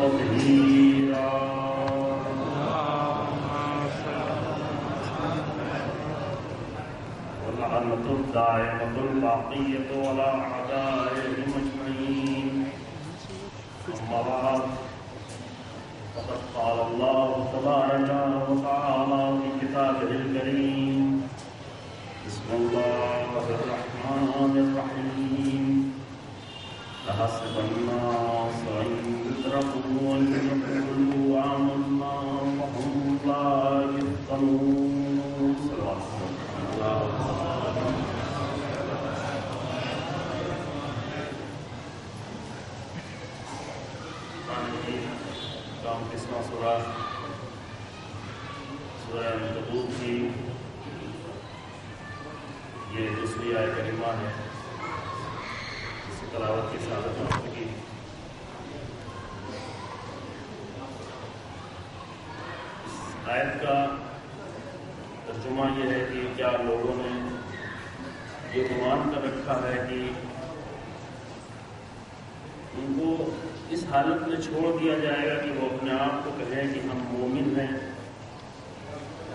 تطهيرا واللعنة الدائمة الباقية على أعدائهم أجمعين. أما بعد، فقد قال الله تبارك وتعالى في كتابه الكريم: بسم الله الرحمن الرحيم. أحسب الناس أن يتركوا أن يقولوا آمنا وهم لا يفتنون. صلوات الله. تیسواں سورہ عنکبوت کی یہ دوسری آیت کریمہ ہے. اس کی تلاوت کی سعادت حاصل کی. اس آیت کا ترجمہ یہ ہے کہ کیا لوگوں نے یہ گمان کر رکھا ہے کہ ان کو اس حالت میں چھوڑ دیا جائے گا کہ وہ اپنے آپ کو کہیں کہ ہم مومن ہیں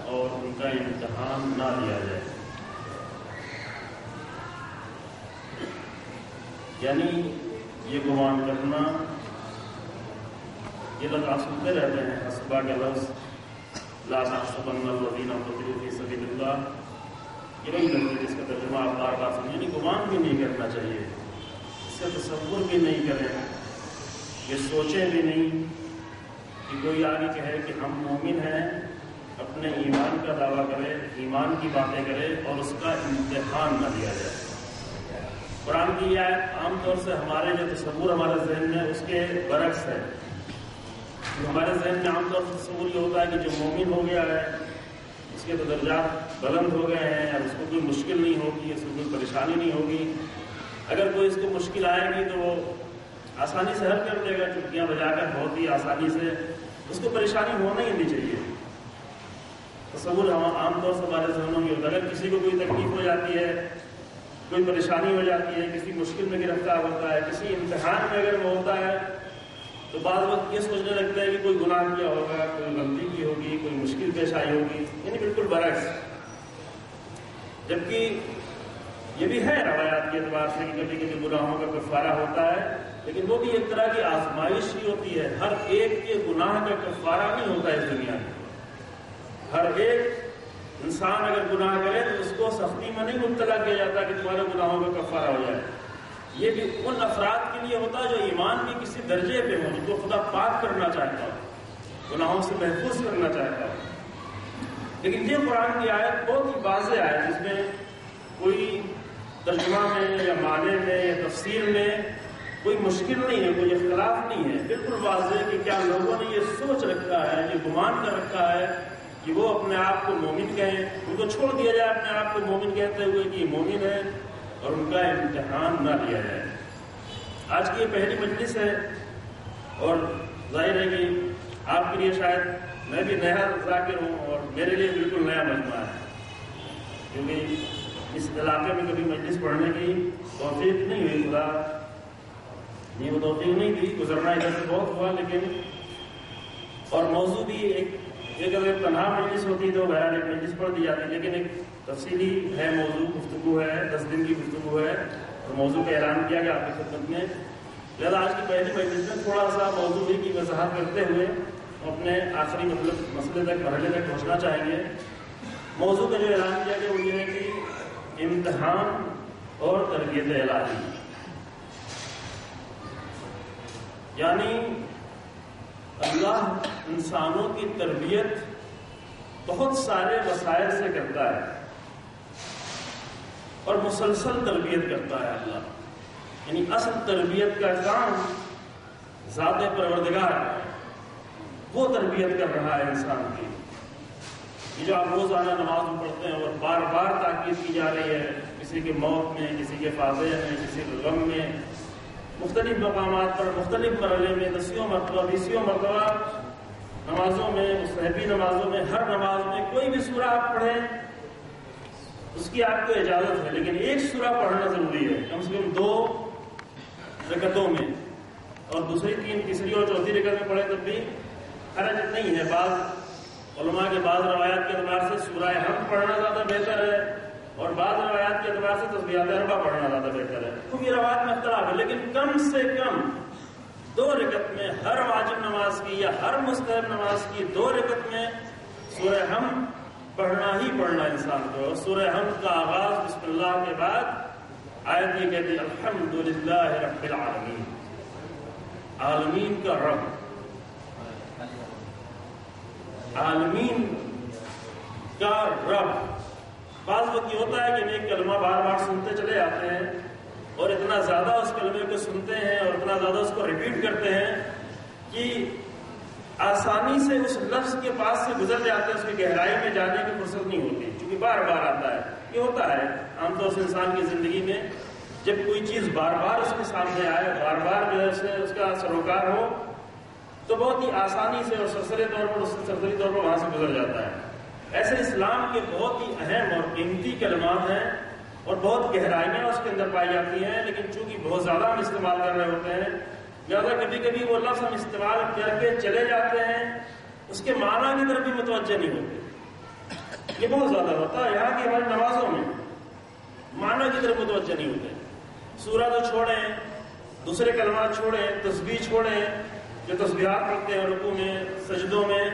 اور ان کا امتحان نہ لیا جائے. یعنی یہ گمان کرنا، یہ لفظ آپ سنتے رہتے ہیں حسبہ کے لفظ، لا تحسبن الذین قتلوا فی سبیل اللہ، یہ نہیں لگتی جس کا ترجمہ آپ بار بار سنیں. یعنی گمان بھی نہیں کرنا چاہیے، اس سے تصور بھی نہیں کریں، یہ سوچیں بھی نہیں کہ کوئی آگے کہے کہ ہم مومن ہیں، اپنے ایمان کا دعویٰ کرے، ایمان کی باتیں کرے اور اس کا امتحان نہ لیا جائے. قرآن کی یہ آیت عام طور سے ہمارے جو تصور ہمارے ذہن میں اس کے برعکس ہے. ہمارے ذہن میں عام طور سے تصور یہ ہوتا ہے کہ جو مومن ہو گیا ہے اس کے تو درجات بلند ہو گئے ہیں، اور اس کو کوئی مشکل نہیں ہوگی، اس کو کوئی پریشانی نہیں ہوگی. اگر کوئی اس کو مشکل آئے گی تو وہ آسانی سے حل کر دے گا، چٹکیاں بجا کر بہت ہی آسانی سے. اس کو پریشانی ہونا ہی نہیں چاہیے. تصور عام طور سے ہمارے ذہنوں میں ہوتا ہے اگر کسی کو کوئی تکلیف ہو جاتی ہے، کوئی پریشانی ہو جاتی ہے، کسی مشکل میں گرفتار ہوتا ہے، کسی امتحان میں اگر وہ ہوتا ہے تو بعض وقت یہ سوچنے لگتا ہے کہ کوئی گناہ کیا ہوگا، کوئی غلطی کی ہوگی، کوئی مشکل پیش آئی ہوگی. یعنی بالکل برعکس. جبکہ یہ بھی ہے روایات کے اعتبار سے کہ کبھی کبھی گناہوں کا کفارہ ہوتا ہے، لیکن وہ بھی ایک طرح کی آزمائش ہی ہوتی ہے. ہر ایک کے گناہ کا کفارہ نہیں ہوتا اس دنیا میں. ہر ایک انسان اگر گناہ کرے تو اس کو سختی میں نہیں مبتلا کیا جاتا کہ تمہارے گناہوں کا کفارہ ہو جائے. یہ بھی ان افراد کے لیے ہوتا ہے جو ایمان کے کسی درجے پہ ہو، جن کو خدا پاک کرنا چاہتا ہو، گناہوں سے محفوظ کرنا چاہتا ہو. لیکن یہ قرآن کی آیت بہت ہی واضح آیت، جس میں کوئی ترجمہ میں یا معنی میں یا تفسیر میں کوئی مشکل نہیں ہے، کوئی اختلاف نہیں ہے. بالکل واضح کہ کیا لوگوں نے یہ سوچ رکھا ہے، یہ گمان کر رکھا ہے کہ وہ اپنے آپ کو مومن کہیں، ان کو چھوڑ دیا جائے اپنے آپ کو مومن کہتے ہوئے کہ یہ مومن ہے، اور ان کا امتحان نہ لیا جائے. آج کی یہ پہلی مجلس ہے، اور ظاہر ہے کہ آپ کے لیے شاید میں بھی نیا ذاکر ہوں اور میرے لیے بالکل نیا مجموعہ ہے، کیونکہ اس علاقے میں کبھی مجلس پڑھنے کی توفیق نہیں ہوئی. خدا نہیں وہ توفیق نہیں تھی، گزرنا ادھر سے بہت ہوا. لیکن اور موضوع بھی ایک اگر تنہا مجلس ہوتی تو بہرحال ایک مجلس پڑھ دی جاتی، لیکن ایک تفصیلی ہے موضوع، گفتگو ہے، 10 دن کی گفتگو ہے، اور موضوع کا اعلان کیا گیا آپ کی خدمت میں. لہٰذا آج کی پہلی مجلس میں تھوڑا سا موضوع کی وضاحت کرتے ہوئے اپنے آخری مسئلے تک، مرحلے تک پہنچنا چاہیں گے. موضوع کا جو اعلان کیا گیا وہ یہ ہے کہ امتحان اور تربیت الہی. یعنی اللہ انسانوں کی تربیت بہت سارے وسائل سے کرتا ہے اور مسلسل تربیت کرتا ہے اللہ. یعنی اصل تربیت کا کام ذات پروردگار ہے، وہ تربیت کر رہا ہے انسان کی. یہ جو آپ روزانہ نماز میں پڑھتے ہیں اور بار بار تاکید کی جا رہی ہے، کسی کی موت میں، کسی کے فاتح میں، کسی کے غم میں، مختلف مقامات پر مختلف مرحلے میں 10 مرتبہ 20 مرتبہ نمازوں میں، مستحبی نمازوں میں، ہر نماز میں کوئی بھی سورہ آپ پڑھیں اس کی آپ کو اجازت ہے، لیکن ایک سورہ پڑھنا ضروری ہے، کم سے کم 2 رکعتوں میں. اور دوسری تین تیسری اور چوتھی رکعت میں پڑھے تب بھی حرج نہیں ہے. بعض علماء کے بعض روایات کے اعتبار سے سورہ حمد پڑھنا زیادہ بہتر ہے اور بعض روایات کے اعتبار سے تسبیحات اربع پڑھنا زیادہ بہتر ہے. کیونکہ روایات میں اختلاف ہے، لیکن کم سے کم 2 رکعت میں ہر واجب نماز کی یا ہر مستحب نماز کی 2 رکعت میں سورہ حمد پڑھنا ہی پڑھنا انسان کو. اور سورہ حمد کا آغاز بسم اللہ کے بعد آیت یہ کہتی ہے الحمدللہ رب العالمین، عالمین کا رب، عالمین کا رب. بعض وقت یہ ہوتا ہے کہ ایک کلمہ بار بار سنتے چلے آتے ہیں اور اتنا زیادہ اس کلمے کو سنتے ہیں اور اتنا زیادہ اس کو ریپیٹ کرتے ہیں کہ آسانی سے اس لفظ کے پاس سے گزر جاتے ہیں، اس کی گہرائی میں جانے کی فرصت نہیں ہوتی کیونکہ بار بار آتا ہے. یہ ہوتا ہے عام طور سے انسان کی زندگی میں، جب کوئی چیز بار بار اس کے سامنے آئے، بار بار جو ہے اس کا سروکار ہو تو بہت ہی آسانی سے اور سرسری طور پر وہاں سے گزر جاتا ہے. ایسے اسلام کے بہت ہی اہم اور قیمتی کلمات ہیں اور بہت گہرائیاں اس کے اندر پائی جاتی ہیں، لیکن چونکہ بہت زیادہ ہم استعمال کر رہے ہوتے ہیں لہٰذا کبھی کبھی وہ لفظ ہم استعمال کر کے چلے جاتے ہیں، اس کے معنی کی طرف بھی متوجہ نہیں ہوتے. یہ بہت زیادہ ہوتا ہے یہاں کی ہماری نمازوں میں، معنی کی طرف متوجہ نہیں ہوتے. سورہ تو چھوڑیں، دوسرے کلمات چھوڑیں، تسبیح چھوڑیں جو تسبیحات پڑھتے ہیں رکوع میں سجدوں میں،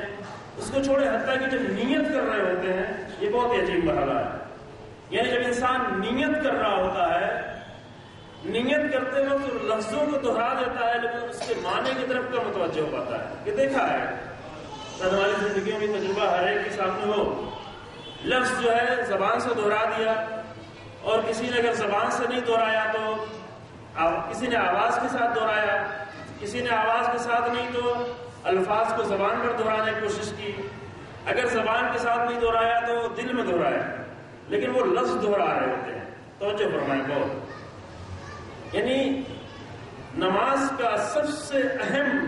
اس کو چھوڑیں. حتیٰ کہ جب نیت کر رہے ہوتے ہیں، یہ بہت ہی عجیب مرحلہ ہے. یعنی جب انسان نیت کر رہا ہوتا ہے، نیت کرتے وقت لفظوں کو دہرا دیتا ہے لیکن اس کے معنی کی طرف کا متوجہ ہو پاتا ہے. یہ دیکھا ہے ہماری زندگیوں میں تجربہ ہر ایک کے سامنے ہو. لفظ جو ہے زبان سے دہرا دیا اور کسی نے اگر زبان سے نہیں دہرایا تو کسی نے آواز کے ساتھ دہرایا، کسی نے آواز کے ساتھ نہیں تو الفاظ کو زبان پر دہرانے کی کوشش کی، اگر زبان کے ساتھ نہیں دہرایا تو دل میں دہرایا، لیکن وہ لفظ دہرا رہے ہوتے ہیں. توجہ فرمائیں بہت. یعنی نماز کا سب سے اہم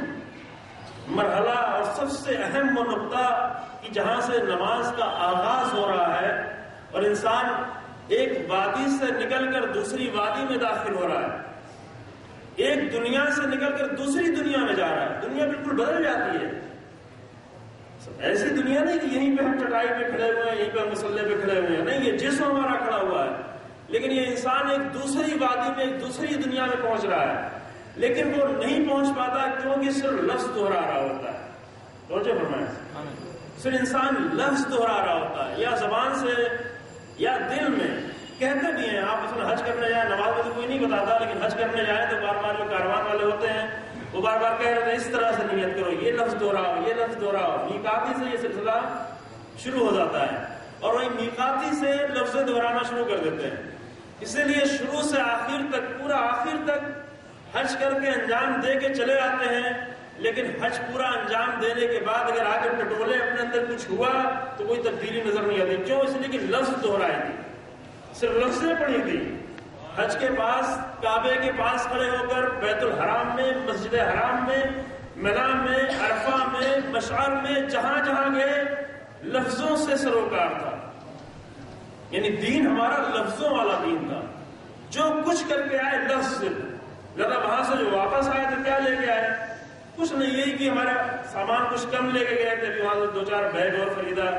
مرحلہ اور سب سے اہم وہ نقطہ کہ جہاں سے نماز کا آغاز ہو رہا ہے اور انسان ایک وادی سے نکل کر دوسری وادی میں داخل ہو رہا ہے، ایک دنیا سے نکل کر دوسری دنیا میں جا رہا ہے. دنیا بالکل بدل جاتی ہے. ایسی دنیا نہیں کہ یہیں پہ ہم چٹائی پہ کھڑے ہوئے ہیں، یہیں پہ ہم مسلح پہ کھڑے ہوئے ہیں، نہیں، یہ جسم ہمارا کھڑا ہوا ہے لیکن یہ انسان ایک دوسری وادی میں ایک دوسری دنیا میں پہنچ رہا ہے، لیکن وہ نہیں پہنچ پاتا کیونکہ صرف لفظ دہرا رہا ہوتا ہے. توجہ فرمائیں، صرف انسان لفظ دہرا رہا ہوتا ہے، یا زبان سے یا دل میں. کہتے بھی ہیں آپ اس میں حج کرنے جائیں، نماز میں تو کوئی نہیں بتاتا لیکن حج کرنے جائیں تو بار بار جو کاروان والے ہوتے ہیں وہ بار بار کہہ رہے ہیں اس طرح سے نیت کرو، یہ لفظ دہراؤ، یہ لفظ دہراؤ. میقاتی سے یہ سلسلہ شروع ہو جاتا ہے اور وہی میقاتی سے لفظ دہرانا شروع کر دیتے ہیں. اسی لیے شروع سے آخر تک، پورا آخر تک حج کر کے انجام دے کے چلے آتے ہیں، لیکن حج پورا انجام دینے کے بعد اگر آ کر ٹٹولے اپنے اندر کچھ ہوا تو کوئی تبدیلی نظر نہیں آتی. کیوں؟ اس لیے کہ لفظ دہرائے تھی، صرف لفظیں پڑھی تھی. حج کے پاس، کعبے کے پاس کھڑے ہو کر بیت الحرام میں، مسجد حرام میں، منا میں، عرفہ میں، مشعر میں، جہاں جہاں گئے لفظوں سے سروکار تھا. یعنی دین ہمارا لفظوں والا دین تھا. جو کچھ کر کے آئے لفظ سے، لگا وہاں سے جو واپس آئے تو کیا لے کے آئے؟ کچھ نہیں. یہی کہ ہمارا سامان کچھ کم لے کے گئے تھے، وہاں سے 2-4 بیگ اور خریدا،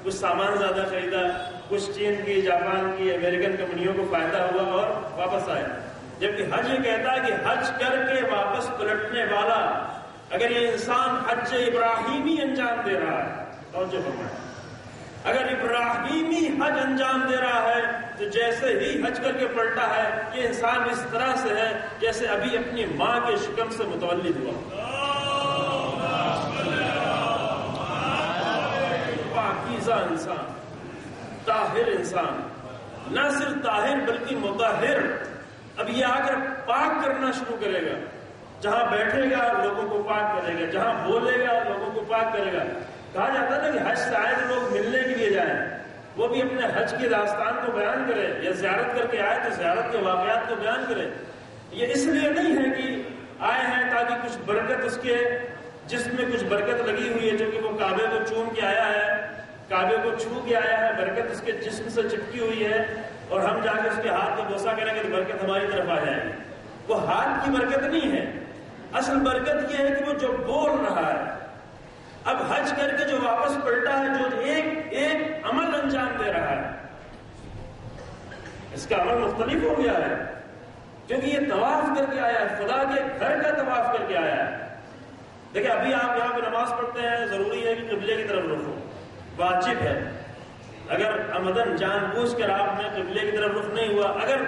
کچھ سامان زیادہ خریدا، کچھ چین کی، جاپان کی، امریکن کمپنیوں کو فائدہ ہوا اور واپس آئے. جبکہ حج یہ کہتا ہے کہ حج کر کے واپس پلٹنے والا، اگر یہ انسان حج ابراہیمی انجام دے رہا ہے، توجہ فرمائیں، اگر ابراہیمی حج انجام دے رہا ہے تو جیسے ہی حج کر کے پلٹا ہے یہ انسان اس طرح سے ہے جیسے ابھی اپنی ماں کے شکم سے متولد ہوا. پاکیزہ انسان، طاہر انسان، نہ صرف طاہر بلکہ مطہر. اب یہ آ کر پاک کرنا شروع کرے گا. جہاں بیٹھے گا لوگوں کو پاک کرے گا، جہاں بولے گا لوگوں کو پاک کرے گا. کہا جاتا ہے نا کہ حج سے آئے تو لوگ ملنے کے لیے جائیں، وہ بھی اپنے حج کی داستان کو بیان کرے، یا زیارت کر کے آئے تو زیارت کے واقعات کو بیان کرے. یہ اس لیے نہیں ہے کہ آئے ہیں تاکہ کچھ برکت اس کے جسم میں کچھ برکت لگی ہوئی ہے، جو کہ وہ کعبے کو چوم کے آیا ہے، کعبے کو چھو کے آیا ہے، برکت اس کے جسم سے چپکی ہوئی ہے اور ہم جا کے اس کے ہاتھ کو بوسہ کریں گے تو برکت ہماری طرف آ جائے گی. وہ ہاتھ کی برکت نہیں ہے، اصل برکت یہ ہے کہ وہ جو بول رہا ہے، اب حج کر کے جو واپس پلٹا ہے، جو ایک عمل انجام دے رہا ہے، اس کا عمل مختلف ہو گیا ہے، کیونکہ یہ طواف کر کے آیا ہے، خدا کے گھر کا طواف کر کے آیا ہے۔ دیکھیں ابھی آپ یہاں پہ نماز پڑھتے ہیں، ضروری ہے کہ قبلے کی طرف رخ ہو، واجب ہے۔ اگر عمدن جان بوجھ کر آپ نے قبلے کی طرف رخ نہیں ہوا، اگر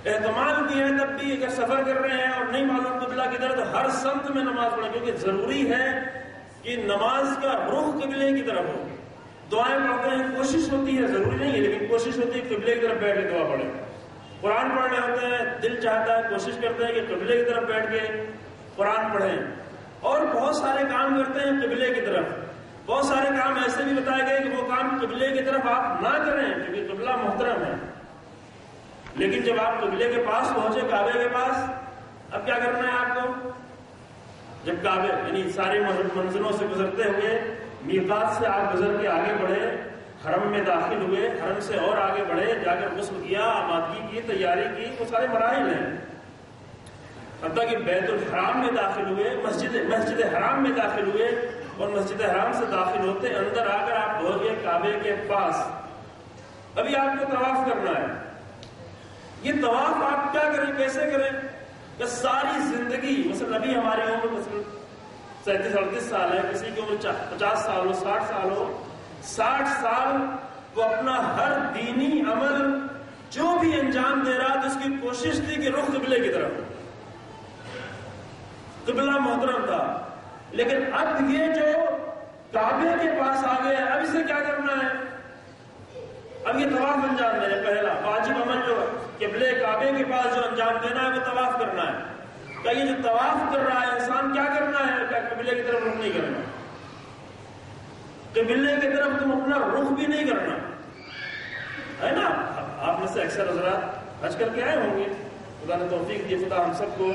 احتمال بھی ہے تب بھی اگر سفر کر رہے ہیں اور نہیں معلوم قبلہ کدھر، تو ہر سمت میں نماز پڑھیں، کیونکہ ضروری ہے کہ نماز کا رخ قبلے کی طرف ہو۔ دعائیں پڑھتے ہیں، کوشش ہوتی ہے، ضروری نہیں ہے لیکن کوشش ہوتی ہے قبلے کی طرف بیٹھ کے دعا پڑھیں۔ قرآن پڑھ رہے ہوتے ہیں، دل چاہتا ہے، کوشش کرتے ہیں کہ قبلے کی طرف بیٹھ کے قرآن پڑھیں، اور بہت سارے کام کرتے ہیں قبلے کی طرف۔ بہت سارے کام ایسے بھی بتائے گئے کہ وہ کام قبلے کی طرف آپ نہ کریں کیونکہ قبلہ محترم ہے، لیکن جب آپ قبلے کے پاس پہنچے، کعبے کے پاس، اب کیا کرنا ہے آپ کو؟ جب کعبے یعنی ساری منزلوں سے گزرتے ہوئے میقات سے آپ گزر کے آگے بڑھے، حرم میں داخل ہوئے، حرم سے اور آگے بڑھے، جا کر غسل کیا، آمادگی کی، تیاری کی، وہ سارے مراحل ہیں، حتیٰ کہ بیت الحرام میں داخل ہوئے، مسجد حرام میں داخل ہوئے، اور مسجد حرام سے داخل ہوتے اندر آ کر آپ پہنچ گئے کعبے کے پاس۔ ابھی آپ کو طواف کرنا ہے۔ یہ طواف آپ کیا کریں، کیسے کریں؟ کہ ساری زندگی، مثلا ابھی ہماری عمر مثلا 37-38 سال ہے، کسی کی عمر 50 سال ہو، 60 سال ہو، 60 سال وہ اپنا ہر دینی عمل جو بھی انجام دے رہا تھا، اس کی کوشش تھی کہ رخ قبلے کی طرف، قبلہ محترم تھا۔ لیکن اب یہ جو کعبے کے پاس آ گیا، اب اسے کیا کرنا ہے؟ اب یہ طواف انجام دینا ہے، پہلا واجب عمل جو قبلے کعبے کے پاس جو انجام دینا ہے وہ طواف کرنا ہے۔ کہ یہ جو طواف کر رہا ہے انسان کیا کرنا ہے؟ کیا قبلے کی طرف رخ نہیں کرنا؟ قبلے کی طرف تم اپنا رخ بھی نہیں کرنا ہے نا۔ آپ میں سے اکثر حضرات حج کر کے آئے ہوں گے، خدا نے توفیق دی، خدا ہم سب کو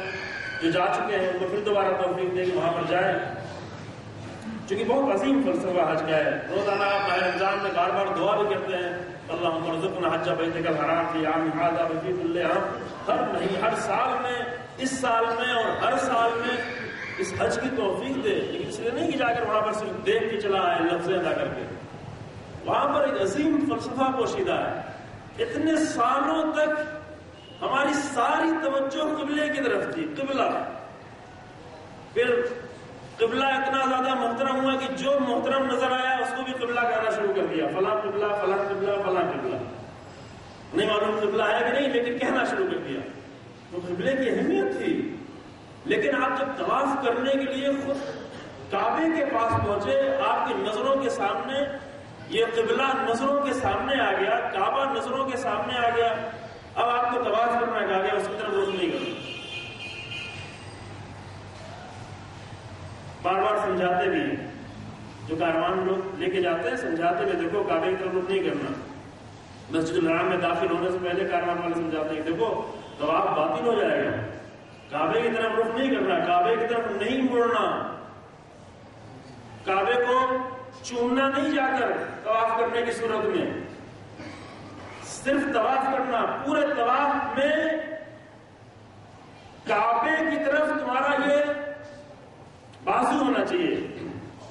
جو جا چکے ہیں ان کو پھر دوبارہ توفیق دے کہ وہاں پر جائیں، چونکہ بہت عظیم فلسفہ حج کا ہے۔ روزانہ آپ ماہ رمضان میں بار بار دعا بھی کرتے ہیں، اللہم ارزقنا حج بیتک الحرام فی عام ھذا وفی کل عام۔ ہر مہینے، ہر سال میں، اس سال میں اور ہر سال میں اس حج کی توفیق دے، لیکن اس لیے نہیں کہ جا کر وہاں پر صرف دیکھ کے چلا آئے لفظیں ادا کر کے، وہاں پر ایک عظیم فلسفہ پوشیدہ ہے۔ اتنے سالوں تک ہماری ساری توجہ قبلے کی طرف تھی، قبلہ، پھر قبلہ اتنا زیادہ محترم ہوا کہ جو محترم نظر آیا اس کو بھی قبلہ کہنا شروع کر دیا، فلاں قبلہ، فلاں قبلہ، فلاں قبلہ، نہیں معلوم قبلہ ہے کہ نہیں لیکن کہنا شروع کر دیا۔ تو قبلے کی اہمیت تھی، لیکن آپ جب طواف کرنے کے لیے خود کعبے کے پاس پہنچے، آپ کی نظروں کے سامنے یہ قبلہ نظروں کے سامنے آ گیا، کعبہ نظروں کے سامنے آ گیا، اب آپ کو طواف کرنا کہا گیا، اس کی طرف رخ نہیں کرنا۔ بار بار سمجھاتے بھی ہیں، جو کاروان لوگ لے کے جاتے ہیں سمجھاتے بھی، دیکھو کعبے کی طرف رخ نہیں کرنا۔ مسجد الحرام میں داخل ہونے سے پہلے کاروان والے سمجھاتے ہیں، دیکھو طواف باطل ہو جائے گا، کعبے کی طرف رخ نہیں کرنا، کعبے کی طرف نہیں مڑنا، کعبے کو چومنا نہیں جا کر طواف کرنے کی صورت میں، صرف طواف کرنا، پورے طواف میں کعبے کی طرف تمہارا یہ بازو ہونا چاہیے،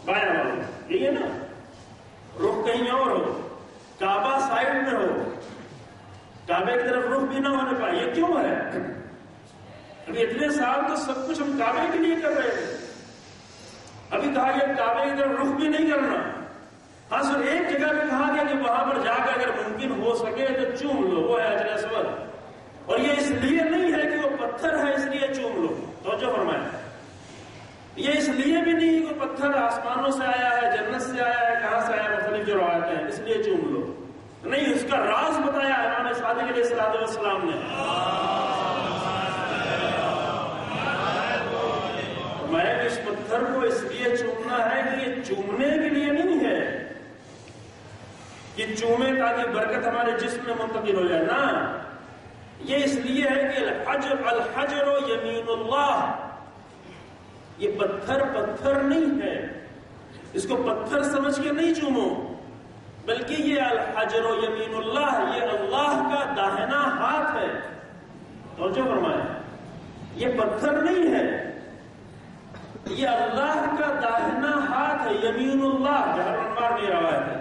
بایاں والا، یہی ہے نا، رخ کہیں اور ہو، کعبہ سائڈ میں ہو، کعبے کی طرف رخ بھی نہ ہونے پائے۔ یہ کیوں ہے؟ ابھی اتنے سال تو سب کچھ ہم کعبے کے لیے کر رہے تھے، ابھی کہا گیا کعبے کی طرف رخ بھی نہیں کرنا۔ ہاں سر، ایک جگہ پہ کہا گیا کہ وہاں پر جا کر اگر ممکن ہو سکے تو چوم لو، وہ ہے حجر اسود، اور یہ اس لیے نہیں ہے کہ وہ پتھر ہے اس لیے چوم لو، توجہ فرمائیں، یہ اس لیے بھی نہیں کہ پتھر آسمانوں سے آیا ہے، جنت سے آیا ہے، کہاں سے آیا، مختلف جو روایتیں ہیں، اس لیے چوم لو، نہیں، اس کا راز بتایا امام صادق علیہ السلام نے۔ میں اس پتھر کو اس لیے چومنا ہے کہ یہ چومنے کے لیے نہیں ہے کہ چومے تاکہ برکت ہمارے جسم میں منتقل ہو جائے، نہ، یہ اس لیے ہے کہ الحجر یمین اللہ، یہ پتھر نہیں ہے، اس کو پتھر سمجھ کے نہیں چومو، بلکہ یہ الحجر یمین اللہ، یہ اللہ کا داہنا ہاتھ ہے، توجہ فرمائیں، یہ پتھر نہیں ہے، یہ اللہ کا داہنا ہاتھ ہے، یمین اللہ، جہر انوار میں یہ روایت ہے،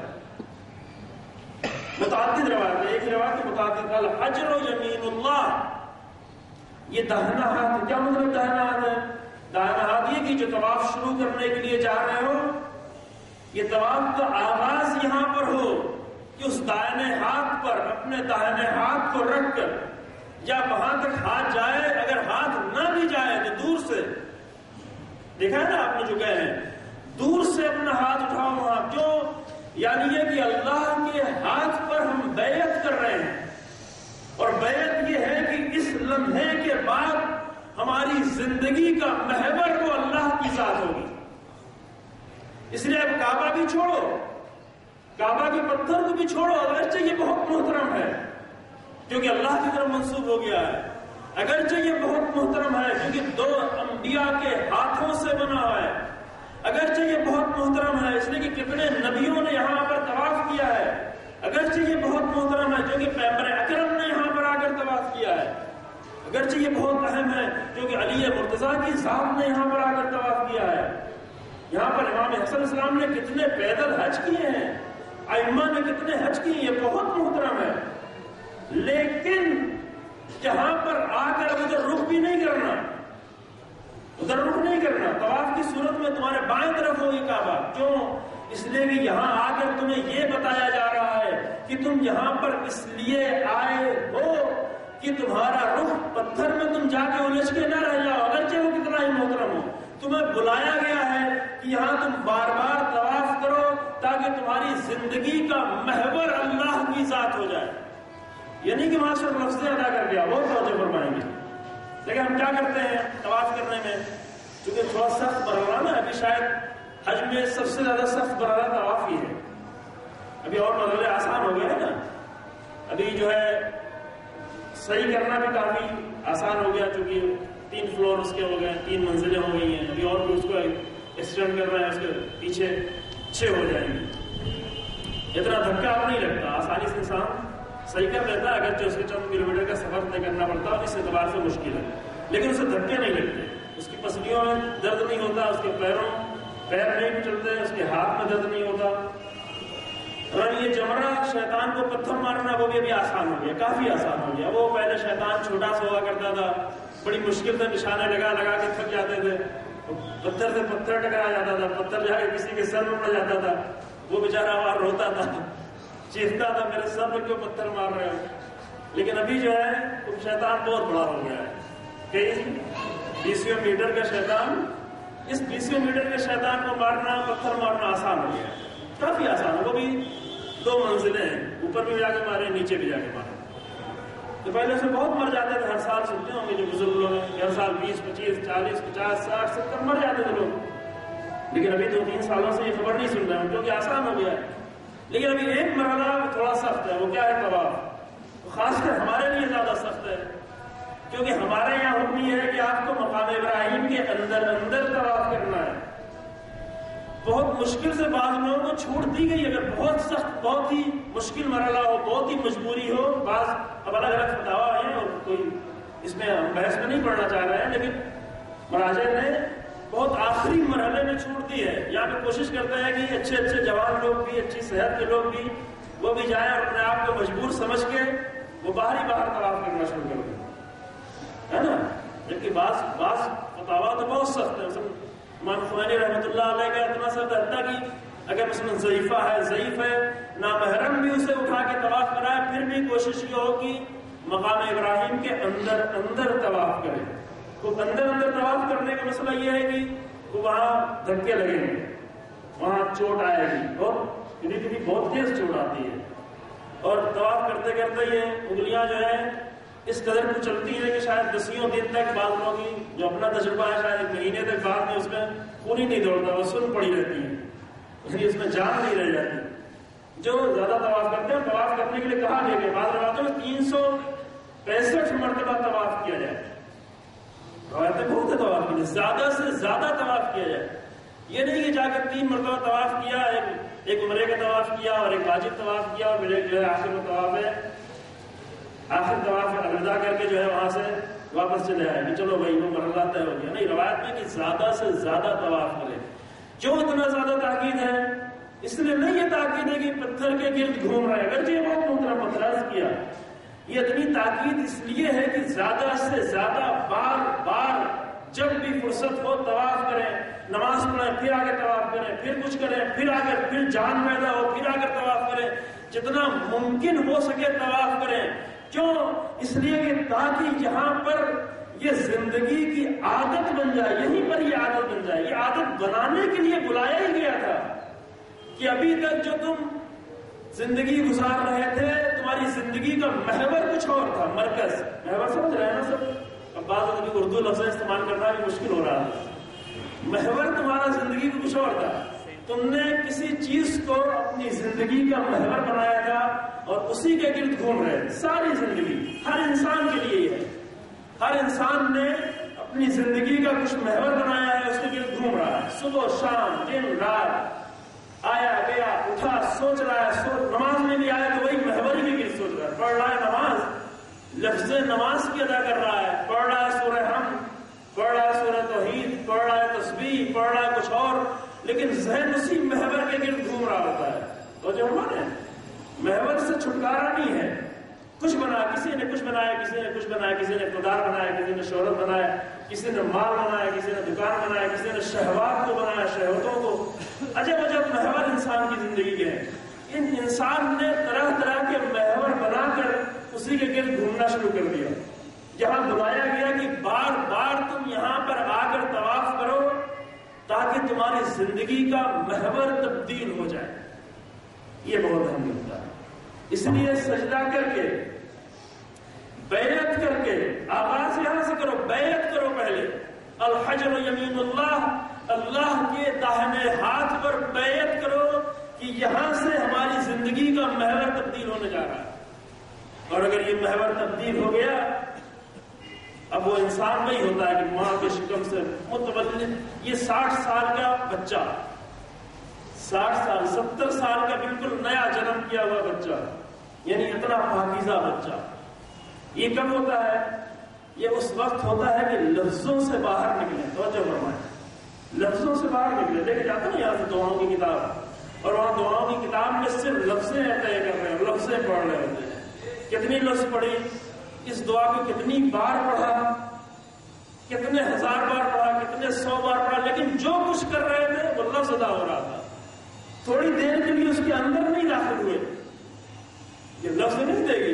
متعدد روایت ہے، ایک ہی روایت ہے متعدد، الحجر یمین اللہ، یہ داہنا ہاتھ ہے۔ کیا مطلب داہنا ہاتھ ہے؟ داہنا ہاتھ یہ کہ جو طواف شروع کرنے کے لیے جا رہے ہو، یہ طواف کا آغاز یہاں پر ہو کہ اس دائنے ہاتھ پر اپنے دائنے ہاتھ کو رکھ کر، یا وہاں تک ہاتھ جائے، اگر ہاتھ نہ بھی جائے تو دور سے، دیکھا ہے نا آپ نے جو کہے ہیں، دور سے اپنا ہاتھ اٹھاؤ وہاں، کیوں؟ یعنی یہ کہ اللہ کے ہاتھ پر ہم بیعت کر رہے ہیں، اور بیعت یہ ہے کہ اس لمحے کے بعد ہماری زندگی کا محور وہ اللہ کی ذات ہوگی۔ اس لیے اب کعبہ بھی چھوڑو، کعبہ کے پتھر کو بھی چھوڑو، اگرچہ یہ بہت محترم ہے کیونکہ اللہ کی طرف منسوب ہو گیا ہے، اگرچہ یہ بہت محترم ہے کیونکہ دو انبیاء کے ہاتھوں سے بنا ہوا ہے، اگرچہ یہ بہت محترم ہے اس لیے کہ کتنے نبیوں نے یہاں پر طواف کیا ہے، اگرچہ یہ بہت محترم ہے کیونکہ پیغمبر اکرم نے یہاں پر آ کر طواف کیا ہے، اگرچہ یہ بہت اہم ہے کیونکہ علی مرتضیٰ کی ذات نے یہاں پر آ کر طواف کیا ہے، یہاں پر امام حسن اسلام نے کتنے پیدل حج کیے ہیں، ائمہ نے کتنے حج کیے، یہ بہت محترم ہے، لیکن جہاں پر آ کر ادھر رخ بھی نہیں کرنا، ادھر رخ نہیں کرنا، طواف کی صورت میں تمہارے بائیں طرف ہوگی کعبہ، کیوں؟ اس لیے کہ یہاں آ کر تمہیں یہ بتایا جا رہا ہے کہ تم یہاں پر اس لیے آئے ہو کہ تمہارا رخ پتھر میں تم جا کے الجھ کے نہ رہ جاؤ، اگرچہ وہ کتنا ہی محترم ہو، تمہیں بلایا گیا ہے کہ یہاں تم بار بار طواف کرو تاکہ تمہاری زندگی کا محور اللہ کی ذات ہو جائے، یعنی کہ وہاں سے لفظیں ادا کر گیا، وہ توجہ فرمائیں گے۔ لیکن ہم کیا کرتے ہیں طواف کرنے میں، چونکہ تھوڑا سخت مرحلہ نا، ابھی شاید حج میں سب سے زیادہ سخت مرحلہ طواف ہی ہے، ابھی اور مرحلے آسان ہو گئے ہیں نا، ابھی جو ہے صحیح کرنا بھی کافی آسان ہو گیا، چونکہ 3 فلور اس کے ہو گئے، 3 منزلیں ہو گئی ہیں، ابھی اور بھی اس کو ایکسٹینڈ کرنا ہے، اس کے پیچھے 6 ہو جائیں گے، اتنا دھکا اب نہیں لگتا، آسانی سے انسان صحیح کر لیتا ہے، اگرچہ اس کے چند کلومیٹر کا سفر طے کرنا پڑتا ہے، اس اعتبار سے مشکل ہے، لیکن اسے دھکے نہیں لگتے، اس کی پسلیوں میں درد نہیں ہوتا، اس کے پیر نہیں چلتے، اس کے ہاتھ میں درد نہیں ہوتا، اور یہ جمرہ شیطان کو پتھر مارنا وہ بھی ابھی آسان ہو گیا، کافی آسان ہو گیا، وہ پہلے شیطان چھوٹا سا ہوا کرتا تھا، بڑی مشکل سے نشانے لگا کے تھک جاتے تھے، پتھر سے پتھر ٹکرا جاتا تھا، پتھر جا کے کسی کے سر میں پڑ جاتا تھا، وہ بیچارہ وہاں روتا تھا، چیختا تھا میرے سر میں کیوں پتھر مار رہے ہو، لیکن ابھی جو ہے شیطان بہت بڑا ہو گیا ہے، کئی 20 میٹر کا شیطان، اس 20 میٹر کے شیطان کو مارنا، پتھر مارنا آسان ہو گیا ہے، کافی آسان ہے، وہ بھی 2 منزلیں ہیں، اوپر بھی جا کے مارے، نیچے بھی جا کے مارے، تو پہلے سے بہت مر جاتے تھے، ہر سال سنتے ہوں گے جو بزرگ لوگ ہیں، ہر سال 20 25 40 50 60 70 مر جاتے تھے لوگ، لیکن ابھی 2-3 سالوں سے یہ خبر نہیں سن رہے ہیں کیونکہ آسان ہو گیا ہے، لیکن ابھی ایک مرحلہ تھوڑا سخت ہے، وہ کیا ہے طواف، خاص کر ہمارے لیے زیادہ سخت ہے، کیونکہ ہمارے یہاں حکم یہ ہے کہ آپ کو مقام ابراہیم کے اندر طواف کرنا ہے، بہت مشکل سے بعض لوگوں کو چھوٹ دی گئی، اگر بہت سخت، بہت ہی مشکل مرحلہ ہو، بہت ہی مجبوری ہو، بعض اب الگ الگ فتاویٰ ہیں اور کوئی اس میں ہم بحث میں نہیں پڑھنا چاہ رہے ہیں، لیکن مراجع نے بہت آخری مرحلے میں چھوٹ دی ہے، یہاں پہ کوشش کرتے ہیں کہ اچھے جوان لوگ بھی، اچھی صحت کے لوگ بھی، وہ بھی جائیں اور اپنے آپ کو مجبور سمجھ کے وہ باہر طواف کرنا شروع کر دیں، ہے نا، جبکہ بعض فتاویٰ تو بہت سخت ہے، امام خمینی رحمۃ اللہ علیہ کا اتنا سخت ہے کہ اگر مثلا ضعیف ہے، نامحرم بھی اسے اٹھا کے طواف کرائے، پھر بھی کوشش یہ ہو کہ مقام ابراہیم کے اندر طواف کرے، تو اندر طواف کرنے کا مسئلہ یہ ہے کہ وہاں دھکے لگیں گے، وہاں چوٹ آئے گی، اور کبھی بہت تیز چوٹ آتی ہے، اور طواف کرتے کرتے یہ انگلیاں جو ہے اس قدر کو چلتی ہے کہ شاید 10 دن تک بعض لوگوں کی جو اپنا تجربہ ہے شاید 1 مہینے تک بعد میں اس میں خون ہی نہیں دوڑتا، وہ سن پڑی رہتی ہے، اس میں جان نہیں رہ جاتی، جو زیادہ طواف کرتے ہیں طواف کرنے کے لیے کہا گیا کہ بعض روایتوں میں 365 مرتبہ طواف کیا جائے، روایتیں بہت ہے طواف کے لیے، زیادہ سے زیادہ طواف کیا جائے، یہ نہیں کہ جا کر 3 مرتبہ طواف کیا، ایک عمرے کا طواف کیا اور ایک واجب طواف کیا اور پھر ایک جو ہے آخر میں طواف ہے، آخر طواف الوداع کر کے جو ہے وہاں سے واپس چلے آئے کہ چلو بھائی وہ مرحلہ طے ہو گیا. نہیں، روایت میں کہ زیادہ سے زیادہ طواف کرے. کیوں اتنا زیادہ تاکید ہے؟ اس لیے نہیں یہ تاکید ہے کہ پتھر کے گرد گھوم رہا ہے، اگرچہ یہ بہت محترم اعتراض کیا. یہ اتنی تاکید اس لیے ہے کہ زیادہ سے زیادہ بار بار جب بھی فرصت ہو طواف کریں، نماز پڑھیں، پھر آ کر طواف کریں، پھر کچھ کریں، پھر آ کر پھر جان پیدا ہو، پھر آ کر طواف کریں، جتنا ممکن ہو سکے طواف کریں. کیوں؟ اس لیے کہ تاکہ یہاں پر یہ زندگی کی عادت بن جائے، یہیں پر یہ عادت بن جائے. یہ عادت بنانے کے لیے بلایا ہی گیا تھا کہ ابھی تک جو تم زندگی گزار رہے تھے، تمہاری زندگی کا محور کچھ اور تھا، مرکز. محور سمجھ رہے ہیں نا سب؟ اب بعض ابھی اردو لفظ استعمال کرنا بھی مشکل ہو رہا ہے. محور تمہارا زندگی کا کچھ اور تھا. تم نے کسی چیز کو اپنی زندگی کا محور بنایا تھا اور اسی کے گرد گھوم رہے تھے. ساری زندگی ہر انسان کے لیے یہ ہے. ہر انسان نے اپنی زندگی کا کچھ محور بنایا ہے، اس کے گرد گھوم رہا ہے. صبح شام دن رات آیا گیا اٹھا سوچ رہا ہے. نماز میں بھی آیا تو وہی محور ہی کے گرد سوچ رہا ہے. پڑھ رہا ہے نماز، لفظ نماز کی ادا کر رہا ہے. پڑھ رہا ہے سورہ حمد، پڑھ رہا ہے سورہ توحید، پڑھ رہا ہے تسبیح، پڑھ رہا ہے کچھ اور، لیکن ذہن اسی محور کے گرد گھوم رہا ہوتا ہے. تو جو ہمارے محور سے چھٹکارا نہیں ہے. کچھ بنا، کسی نے کچھ بنایا، کسی نے کچھ بنایا، کسی نے اقتدار بنایا، کسی نے شہرت بنایا، کسی نے مال بنایا، کسی نے دکان بنایا، کسی نے شہوات کو بنایا، شہوتوں کو. عجب عجب محور انسان کی زندگی کے ہیں. ان انسان نے طرح طرح کے محور بنا کر اسی کے گرد گھومنا شروع کر دیا. جہاں بلایا گیا کہ بار بار تم یہاں پر آ کر طواف کرو تاکہ تمہاری زندگی کا محور تبدیل ہو جائے. یہ بہت اہم ہوتا ہے. اس لیے سجدہ کر کے، بیعت کر کے، آغاز یہاں سے کرو، بیعت کرو پہلے. الحجر یمین اللہ، اللہ کے داہنے ہاتھ پر بیعت کرو کہ یہاں سے ہماری زندگی کا محور تبدیل ہونے جا رہا ہے. اور اگر یہ محور تبدیل ہو گیا، اب وہ انسان نہیں ہوتا ہے کہ ماں کے شکم سے متولد. یہ 60 سال کا بچہ، 60 سال 70 سال کا بالکل نیا جنم کیا ہوا بچہ، یعنی اتنا پاکیزہ بچہ، یہ کب ہوتا ہے؟ یہ اس وقت ہوتا ہے کہ لفظوں سے باہر نکلے. توجہ فرمائیں، لفظوں سے باہر نکلے. لے کے جاتا نا یہاں سے دعاؤں کی کتاب، اور وہاں دعاؤں کی کتاب میں صرف لفظیں طے کر رہے ہیں، لفظیں پڑھ رہے ہوتے ہیں. کتنی لفظ پڑھی، اس دعا کو کتنی بار پڑھا، کتنے ہزار بار پڑھا، کتنے 100 بار پڑھا، لیکن جو کچھ کر رہے تھے وہ لفظ ادا ہو رہا تھا. تھوڑی دیر کے لیے اس کے اندر نہیں داخل ہوئے. یہ لفظ نہیں دے گی،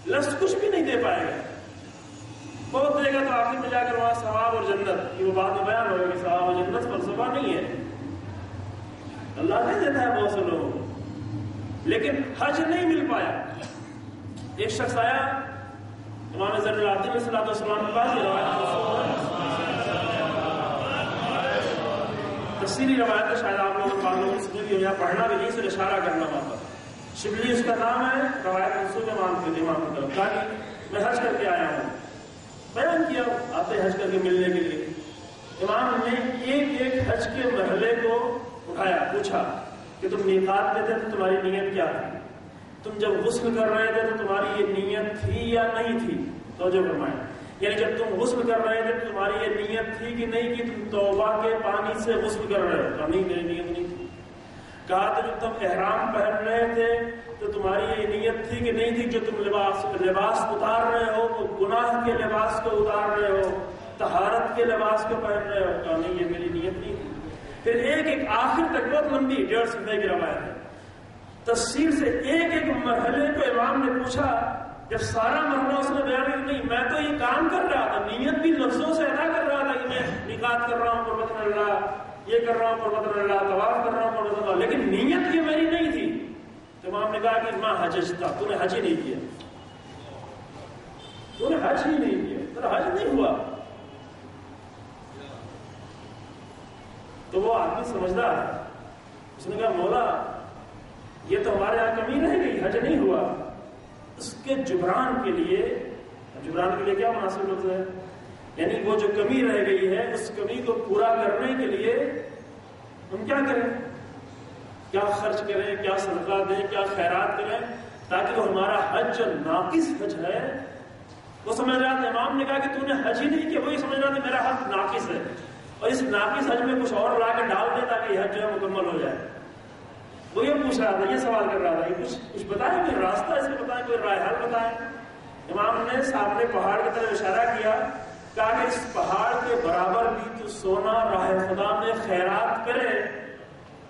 لفظ کچھ بھی نہیں دے پائے گا. بہت دے گا تو آخر میں جا کر وہاں ثواب اور جنت، یہ وہ بات میں بیان ہوگا کہ ثواب اور جنت فلسفہ نہیں ہے. اللہ نہیں دیتا ہے بہت سے لوگوں کو، لیکن حج نہیں مل پایا. ایک شخص آیا امام زین العابدین علیہ السلام کے پاس، یہ روایت تفصیلی روایت ہے، شاید آپ لوگوں نے سنی بھی ہو، یہاں پڑھنا بھی نہیں، صرف اشارہ کرنا وہاں پر. شبلی اس کا نام ہے، روایت منسوب امام کی طرف. کہا کہ میں حج کر کے آیا ہوں. بیان کیا آتے حج کر کے ملنے کے لیے. امام نے ایک ایک حج کے مرحلے کو اٹھایا، پوچھا کہ تم میقات میں تھے تو تمہاری نیت کیا تھی؟ تم جب غسل کر رہے تھے تو تمہاری یہ نیت تھی یا نہیں تھی؟ توجہ فرمائیں، یعنی جب تم غسل کر رہے تھے تو تمہاری یہ نیت تھی کہ نہیں کہ تم توبہ کے پانی سے غسل کر رہے ہو؟ نہیں، میری نیت نہیں تھی. کہا تو جب تم احرام پہن رہے تھے تو تمہاری یہ نیت تھی کہ نہیں تھی جو تم لباس اتار رہے ہو وہ گناہ کے لباس کو اتار رہے ہو، طہارت کے لباس کو پہن رہے ہو؟ کہا نہیں، یہ میری نیت نہیں تھی. پھر ایک ایک آخر تک، بہت لمبی 1.5 صفحے کی روایت ہے، تفصیل سے ایک ایک مرحلے کو امام نے پوچھا. جب سارا مرحلہ اس نے بیان کیا، نہیں میں تو یہ کام کر رہا تھا، نیت بھی لفظوں سے ادا کر رہا تھا کہ میں میقات کر رہا ہوں قربت اللہ، یہ کر رہا ہوں قربت اللہ، طواف کر رہا ہوں قربت اللہ، لیکن نیت یہ میری نہیں تھی. تو امام نے کہا کہ ماں حججتا، تو نے حج ہی نہیں کیا، تو نے حج ہی نہیں کیا، تیرا حج نہیں ہوا. تو وہ آدمی سمجھدار، اس نے کہا مولا یہ تو ہمارے یہاں کمی رہ گئی، حج نہیں ہوا. اس کے جبران کے لیے کیا مناسب لفظ ہے، یعنی وہ جو کمی رہ گئی ہے اس کمی کو پورا کرنے کے لیے ہم کیا کریں، کیا خرچ کریں، کیا صدقہ دیں، کیا خیرات کریں، تاکہ وہ ہمارا حج جو ناقص حج ہے وہ سمجھ رہا تھا، امام نے کہا کہ تو نے حج ہی نہیں کیا، وہی سمجھ رہا تھا میرا حج ناقص ہے، اور اس ناقص حج میں کچھ اور لا کے ڈال دے تاکہ یہ حج جو ہے مکمل ہو جائے. وہ یہ پوچھ رہا تھا، یہ سوال کر رہا تھا کہ کچھ بتائیں، کوئی راستہ اس میں بتائیں، کوئی رائے حل بتائیں. امام نے سامنے پہاڑ کی طرف اشارہ کیا، کہا کہ اس پہاڑ کے برابر بھی تو سونا راہ خدا میں خیرات کرے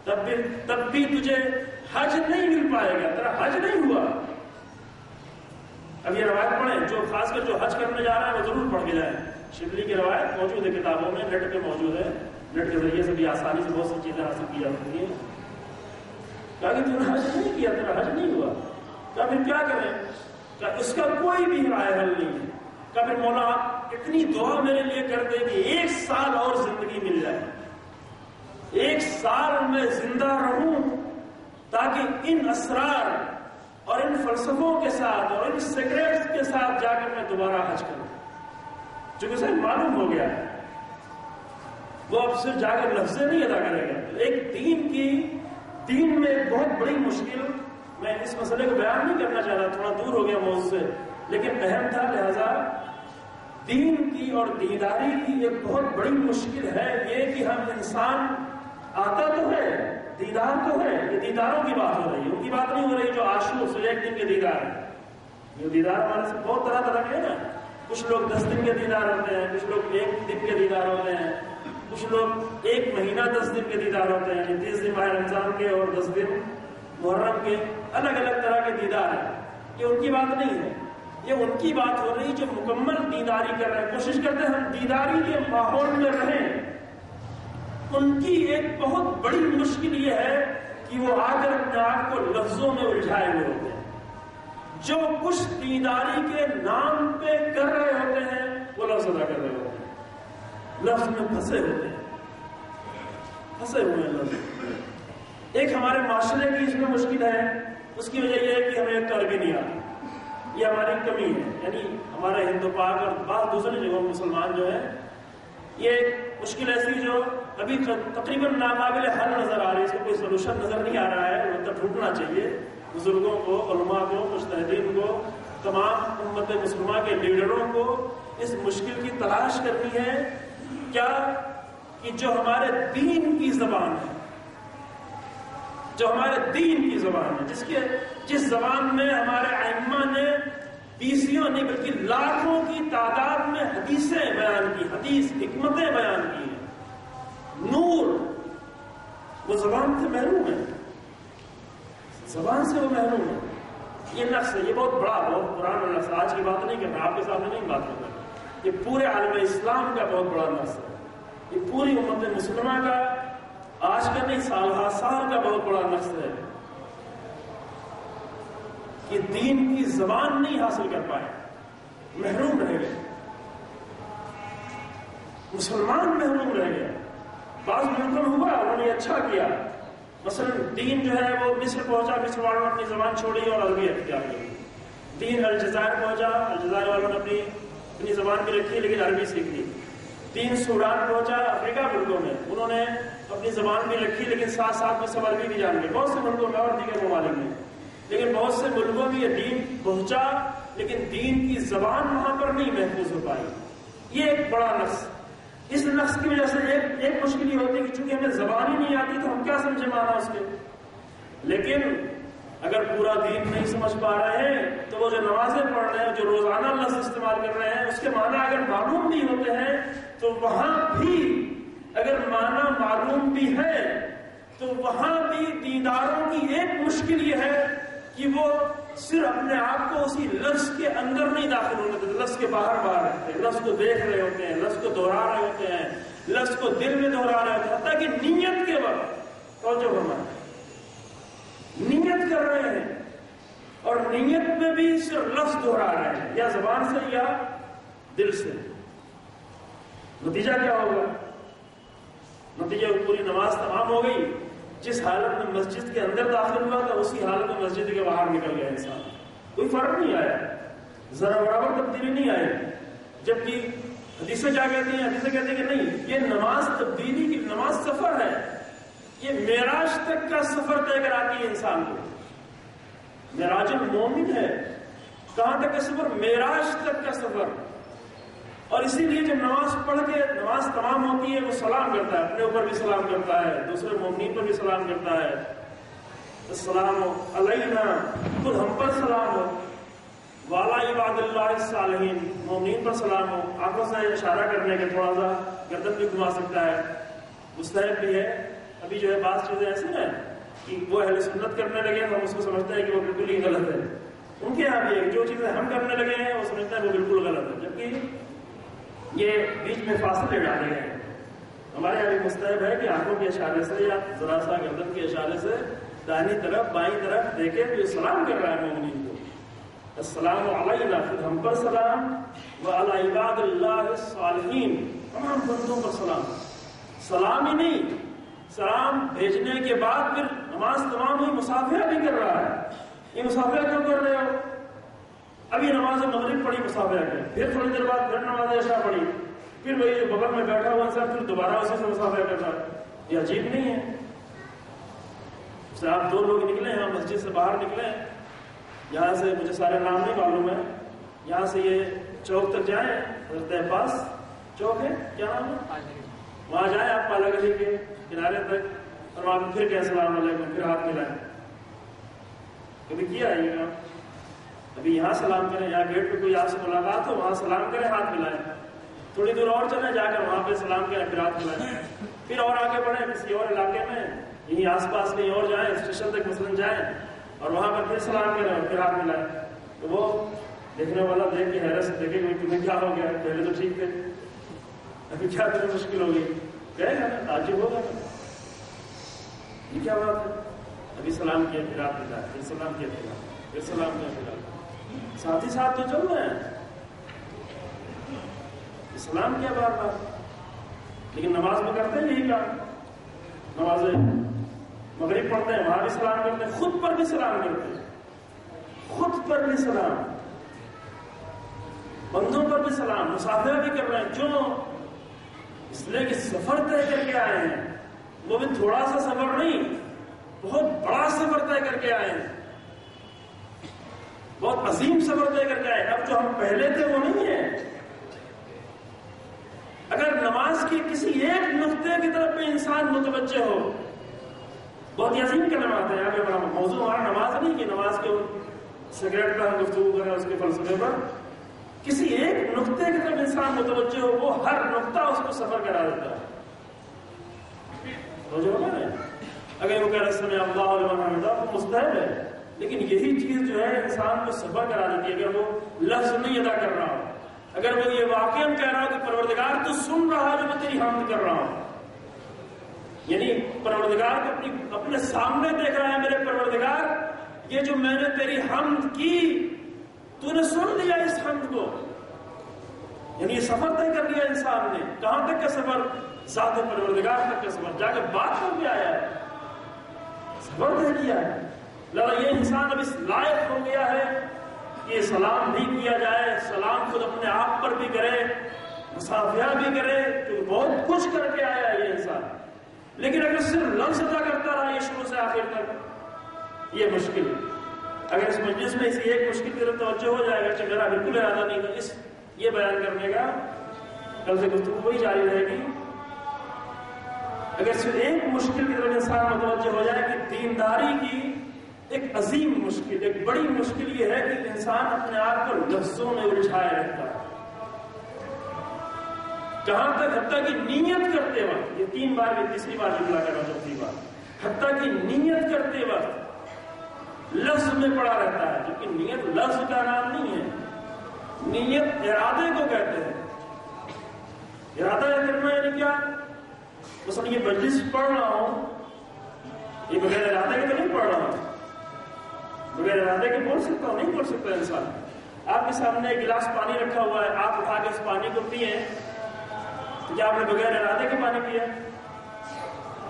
تب بھی تجھے حج نہیں مل پائے گا، تیرا حج نہیں ہوا. اب یہ روایت پڑھیں، جو خاص کر جو حج کرنے جا رہا ہے وہ ضرور پڑھ کے جائیں. شبلی کی روایت موجود ہے کتابوں میں، نیٹ پہ موجود ہے، نیٹ کے ذریعے سے بھی آسانی سے بہت سی چیزیں حاصل کی جا سکتی ہیں. کہا کہ تم نے حج نہیں کیا، تیرا حج نہیں ہوا. کہا پھر کیا کریں؟ کہا اس کا کوئی بھی رائے حل نہیں ہے. کہا پھر مولا آپ اتنی دعا میرے لیے کر دیں کہ 1 سال اور زندگی مل جائے، 1 سال میں زندہ رہوں تاکہ ان اسرار اور ان فلسفوں کے ساتھ اور ان سیکریٹس کے ساتھ جا کر میں دوبارہ حج کروں. چونکہ اسے معلوم ہو گیا ہے وہ اب صرف جا کر لفظیں نہیں ادا کرے گا. ایک دین میں ایک بہت بڑی مشکل، میں اس مسئلے کو بیان نہیں کرنا چاہ رہا، تھوڑا دور ہو گیا موضوع سے، لیکن اہم تھا. لہذا دین کی اور دینداری کی ایک بہت بڑی مشکل ہے یہ کہ ہم انسان آتا تو ہے، دیدار تو ہے، یہ دیداروں کی بات ہو رہی ہے، ان کی بات نہیں ہو رہی جو عاشور سے 1 دن کے دیدار ہیں. یہ دیدار ہمارے سے بہت طرح کے ہیں نا. کچھ لوگ 10 دن کے دیدار ہوتے ہیں، کچھ لوگ 1 دن کے دیدار ہوتے ہیں، کچھ لوگ 1 مہینہ 10 دن کے دیدار ہوتے ہیں، 30 دن ماہ رمضان کے اور 10 دن محرم کے، الگ الگ طرح کے دیدار ہیں. یہ ان کی بات نہیں ہے، یہ ان کی بات ہو رہی جو مکمل دیداری کر رہے ہیں، کوشش کرتے ہیں ہم دیداری کے ماحول میں رہیں. ان کی ایک بہت بڑی مشکل یہ ہے کہ وہ آ کر اپنے آپ کو لفظوں میں الجھائے ہوئے ہوتے ہیں. جو کچھ دینداری کے نام پہ کر رہے ہوتے ہیں وہ لفظ ادا کر رہے ہوتے ہیں، لفظ میں پھنسے ہوتے ہیں، پھنسے ہوئے ہیں لفظ. ایک ہمارے معاشرے کی اس میں مشکل ہے، اس کی وجہ یہ ہے کہ ہمیں ایک تو عربی نہیں آتی، یہ ہماری کمی ہے. یعنی ہمارے ہندو پاک اور بعض دوسری جگہوں مسلمان جو ہیں، یہ مشکل ایسی جو ابھی تقریباً ناقابل حل نظر آ رہی ہے، اس کو کوئی سولوشن نظر نہیں آ رہا ہے. مطلب ڈھونڈنا چاہیے بزرگوں کو، علماء کو، مجتہدین کو، تمام امت مسلمہ کے لیڈروں کو اس مشکل کی تلاش کرنی ہے. کیا کہ جو ہمارے دین کی زبان ہے، جو ہمارے دین کی زبان ہے، جس زبان میں ہمارے ائمہ نے 20 نہیں بلکہ لاکھوں کی تعداد میں حدیثیں بیان کی، حدیث حکمتیں بیان کی ہیں، نور، وہ زبان سے محروم ہے، زبان سے وہ محروم ہے. یہ نقص ہے، یہ بہت بڑا، بہت پرانا نقص. آج کی بات نہیں کر رہا، آپ کے سامنے نہیں بات کر رہا، یہ پورے عالم اسلام کا بہت بڑا نقص ہے. یہ پوری امت مسلمہ کا آج کا نہیں، سال ہر سال کا بہت بڑا نقص ہے کہ دین کی زبان نہیں حاصل کر پائے، محروم رہ گئے، مسلمان محروم رہ گئے. بعض ملکوں میں ہوا، انہوں نے اچھا کیا، مثلا دین جو ہے وہ مصر پہنچا، مصر والوں نے اپنی زبان چھوڑی اور عربی اختیار کی. دین الجزائر پہنچا، الجزائر والوں نے اپنی زبان بھی رکھی لیکن عربی سیکھ لی. دین سوڈان پہنچا، افریقہ ملکوں میں، انہوں نے اپنی زبان بھی رکھی لیکن ساتھ ساتھ میں سب عربی بھی جان گئے. بہت سے ملکوں میں اور دیگر ممالک میں، لیکن بہت سے ملکوں میں یہ دین پہنچا لیکن دین کی زبان وہاں پر نہیں محفوظ ہو پائی. یہ ایک بڑا نقص. اس نقص کی وجہ سے ایک مشکل یہ ہوتی ہے کہ چونکہ ہمیں زبان ہی نہیں آتی تو ہم کیا سمجھے مانا اس کے. لیکن اگر پورا دین نہیں سمجھ پا رہے ہیں تو وہ جو نمازیں پڑھ رہے ہیں، جو روزانہ لفظ استعمال کر رہے ہیں، اس کے معنی اگر معلوم نہیں ہوتے ہیں تو وہاں بھی اگر معنی معلوم بھی ہے تو وہاں بھی دینداروں کی ایک مشکل یہ ہے کہ وہ صرف اپنے آپ کو اسی لفظ کے اندر نہیں داخل ہونے دیتے، لفظ کے باہر رہتے ہیں، لفظ کو دیکھ رہے ہوتے ہیں، لفظ کو دہرا رہے ہوتے ہیں، لفظ کو دل میں دہرا رہے ہوتے ہیں، حتیٰ کہ نیت کے وقت توجہ فرمائیں، نیت کر رہے ہیں اور نیت میں بھی صرف لفظ دہرا رہے ہیں، یا زبان سے یا دل سے. نتیجہ کیا ہوگا؟ نتیجہ پوری نماز تمام ہو گئی، جس حالت میں مسجد کے اندر داخل ہوا تھا اسی حالت میں مسجد کے باہر نکل گیا انسان. کوئی فرق نہیں آیا، ذرا برابر تبدیلی نہیں آئی. جبکہ حدیثیں کیا کہتی ہیں؟ حدیثیں کہتی ہیں کہ نہیں، یہ نماز تبدیلی کی نماز سفر ہے، یہ معراج تک کا سفر طے کراتی ہے انسان کو. معراج المومن ہے، کہاں تک کا سفر؟ معراج تک کا سفر. اور اسی لیے جب نماز پڑھ کے نماز تمام ہوتی ہے وہ سلام کرتا ہے، اپنے اوپر بھی سلام کرتا ہے، دوسرے مومنین پر بھی سلام کرتا ہے. السلام علینا، خود ہم پر سلام ہو، والا عباد اللہ الصالحین، مومنین پر سلام ہو. آنکھوں سے اشارہ کرنے کے تھوڑا سا گردن بھی گھما سکتا ہے، مستحب بھی ہے. ابھی جو ہے بعض چیزیں ایسی نا کہ وہ اہل سنت کرنے لگے ہم اس کو سمجھتے ہیں کہ وہ بالکل ہی غلط ہے. ان کے یہاں بھی ہے جو چیزیں ہم کرنے لگے ہیں وہ سمجھتے ہیں وہ بالکل غلط ہے، جبکہ یہ بیچ میں فاصلے ڈالے گئے ہیں. ہمارے یہاں بھی مستحب ہے کہ آنکھوں کے اشارے سے یا ذرا سا گردن کے اشارے سے دائنی طرف بائیں طرف دیکھے تو سلام کر رہا ہے مومنین کو. السلام علینا، خود ہم پر سلام، وعلی عباد اللہ الصالحین، تمام بندوں پر سلام. سلام ہی نہیں، سلام بھیجنے کے بعد پھر نماز تمام ہوئی، مصافحہ بھی کر رہا ہے. یہ مصافحہ کیوں کر رہے ہو؟ ابھی نماز مغرب پڑھی، مصافحہ کر، پھر تھوڑی دیر بعد پھر نماز عشاء پڑھی، پھر وہی بغل میں بیٹھا ہوا انسان پھر دوبارہ اسی سے مصافحہ کر رہا ہے. یہ عجیب نہیں ہے؟ آپ دو لوگ نکلے ہیں، مسجد سے باہر نکلے ہیں، یہاں سے مجھے سارے نام نہیں معلوم ہے، یہاں سے یہ چوک تک جائیں، حضرت عباس چوک ہے، کیا نام ہے، وہاں جائیں آپ پالا گلی کے کنارے تک، اور وہاں پھر کہیں السلام علیکم، پھر ہاتھ ملائیں. کبھی کیا ہے یہ کام؟ ابھی یہاں سلام کریں، یہاں گیٹ پہ کوئی آپ سے ملاقات ہو، وہاں سلام کریں، ہاتھ ملائیں. تھوڑی دور اور چلیں، جا کر وہاں پہ سلام کریں، پھر ہاتھ ملائیں. پھر اور آگے بڑھیں، کسی اور علاقے میں یہیں آس پاس کہیں اور جائیں، اسٹیشن تک مثلاً جائیں، اور وہاں پر پھر سلام کریں اور پھر ہاتھ ملائیں. تو وہ دیکھنے والا دیکھ کے حیرت سے دیکھے کہ تمہیں کیا ہو گیا، پہلے تو ٹھیک تھے، ابھی کیا تمہیں مشکل ہو گئی؟ گئے نا، تعجب ہوگا، یہ کیا بات ہے؟ ابھی سلام کیا، پھر ہاتھ ملایا، پھر سلام کیا، پھر سلام کیا، پھر ہاتھ، ساتھ ہی ساتھ تو چل رہے ہیں، سلام کیا بار بار. لیکن نماز میں کرتے ہیں یہی کام. نماز مغرب پڑھتے ہیں، وہاں بھی سلام کرتے ہیں، خود پر بھی سلام کرتے ہیں، خود پر بھی سلام، بندوں پر بھی سلام، مسافر بھی کر رہے ہیں. جو اس لیے کہ سفر طے کر کے آئے ہیں، وہ بھی تھوڑا سا سفر نہیں، بہت بڑا سفر طے کر کے آئے ہیں، بہت عظیم سفر طے کر کے آئے ہیں. اب جو ہم پہلے تھے وہ نہیں ہے. اگر نماز کے کسی ایک نقطے کی طرف بھی انسان متوجہ ہو، بہت عظیم کلمات ہے. یہاں پہ موضوع ہمارا نماز نہیں کہ نماز کے سگریٹ پر ہم گفتگو کریں اس کے فلسفے پر. کسی ایک نقطے کی طرف انسان متوجہ ہو، وہ ہر نقطہ اس کو سفر کرا دیتا ہے. اگر وہ کہہ رہے سمع اللہ لمن حمدہ تو مستحب ہے، لیکن یہی چیز جو ہے انسان کو سفر کرا دیتی ہے. اگر وہ لفظ نہیں ادا کر رہا ہو، اگر وہ یہ واقعاً کہہ رہا ہو کہ پروردگار تو سن رہا ہے جو میں تیری حمد کر رہا ہوں، یعنی پروردگار کو اپنے سامنے دیکھ رہا ہے، میرے پروردگار یہ جو میں نے تیری حمد کی تو نے سن لیا اس حمد کو. یعنی یہ سفر طے کر لیا انسان نے. کہاں تک کا سفر؟ ذات پروردگار تک کا سفر. جا کے بات کر کے آیا ہے، سفر طے کیا ہے. لہٰذا یہ انسان اب اس لائق ہو گیا ہے کہ سلام بھی کیا جائے، سلام خود اپنے آپ پر بھی کرے، مصافحہ بھی کرے، تو بہت کچھ کر کے آیا ہے یہ انسان. لیکن اگر صرف لفظ ادا کرتا رہا یہ شروع سے آخر تک، یہ مشکل. اگر اس مجلس میں اسی ایک مشکل کی طرف توجہ ہو جائے گا کہ میرا بالکل ارادہ نہیں تھا یہ بیان کرنے کا، کل سے گفتگو وہی جاری رہے گی. اگر صرف ایک مشکل کی طرف انسان متوجہ ہو جائے کہ دینداری کی ایک عظیم مشکل، ایک بڑی مشکل یہ ہے کہ انسان اپنے آپ کو لفظوں میں الجھائے رہتا ہے. جہاں تک حتیٰ کی نیت کرتے وقت، یہ 3 بار بھی، تیسری بار جملہ کر رہا ہوں، چوتھی بار، حتیٰ کی نیت کرتے وقت لفظ میں پڑا رہتا ہے. کیونکہ نیت لفظ کا نام نہیں ہے، نیت ارادے کو کہتے ہیں. ارادہ کرنا یعنی کیا؟ مثلا یہ مجلس پڑھ رہا ہوں، یہ بغیر ارادے کے تو نہیں پڑھ رہا ہوں. بغیر ارادے کے بول سکتا ہوں؟ نہیں بول سکتا انسان. آپ کے سامنے ایک گلاس پانی رکھا ہوا ہے، آپ اٹھا کے اس پانی کو پیئیں تو کیا آپ نے بغیر ارادے کے پانی پیا؟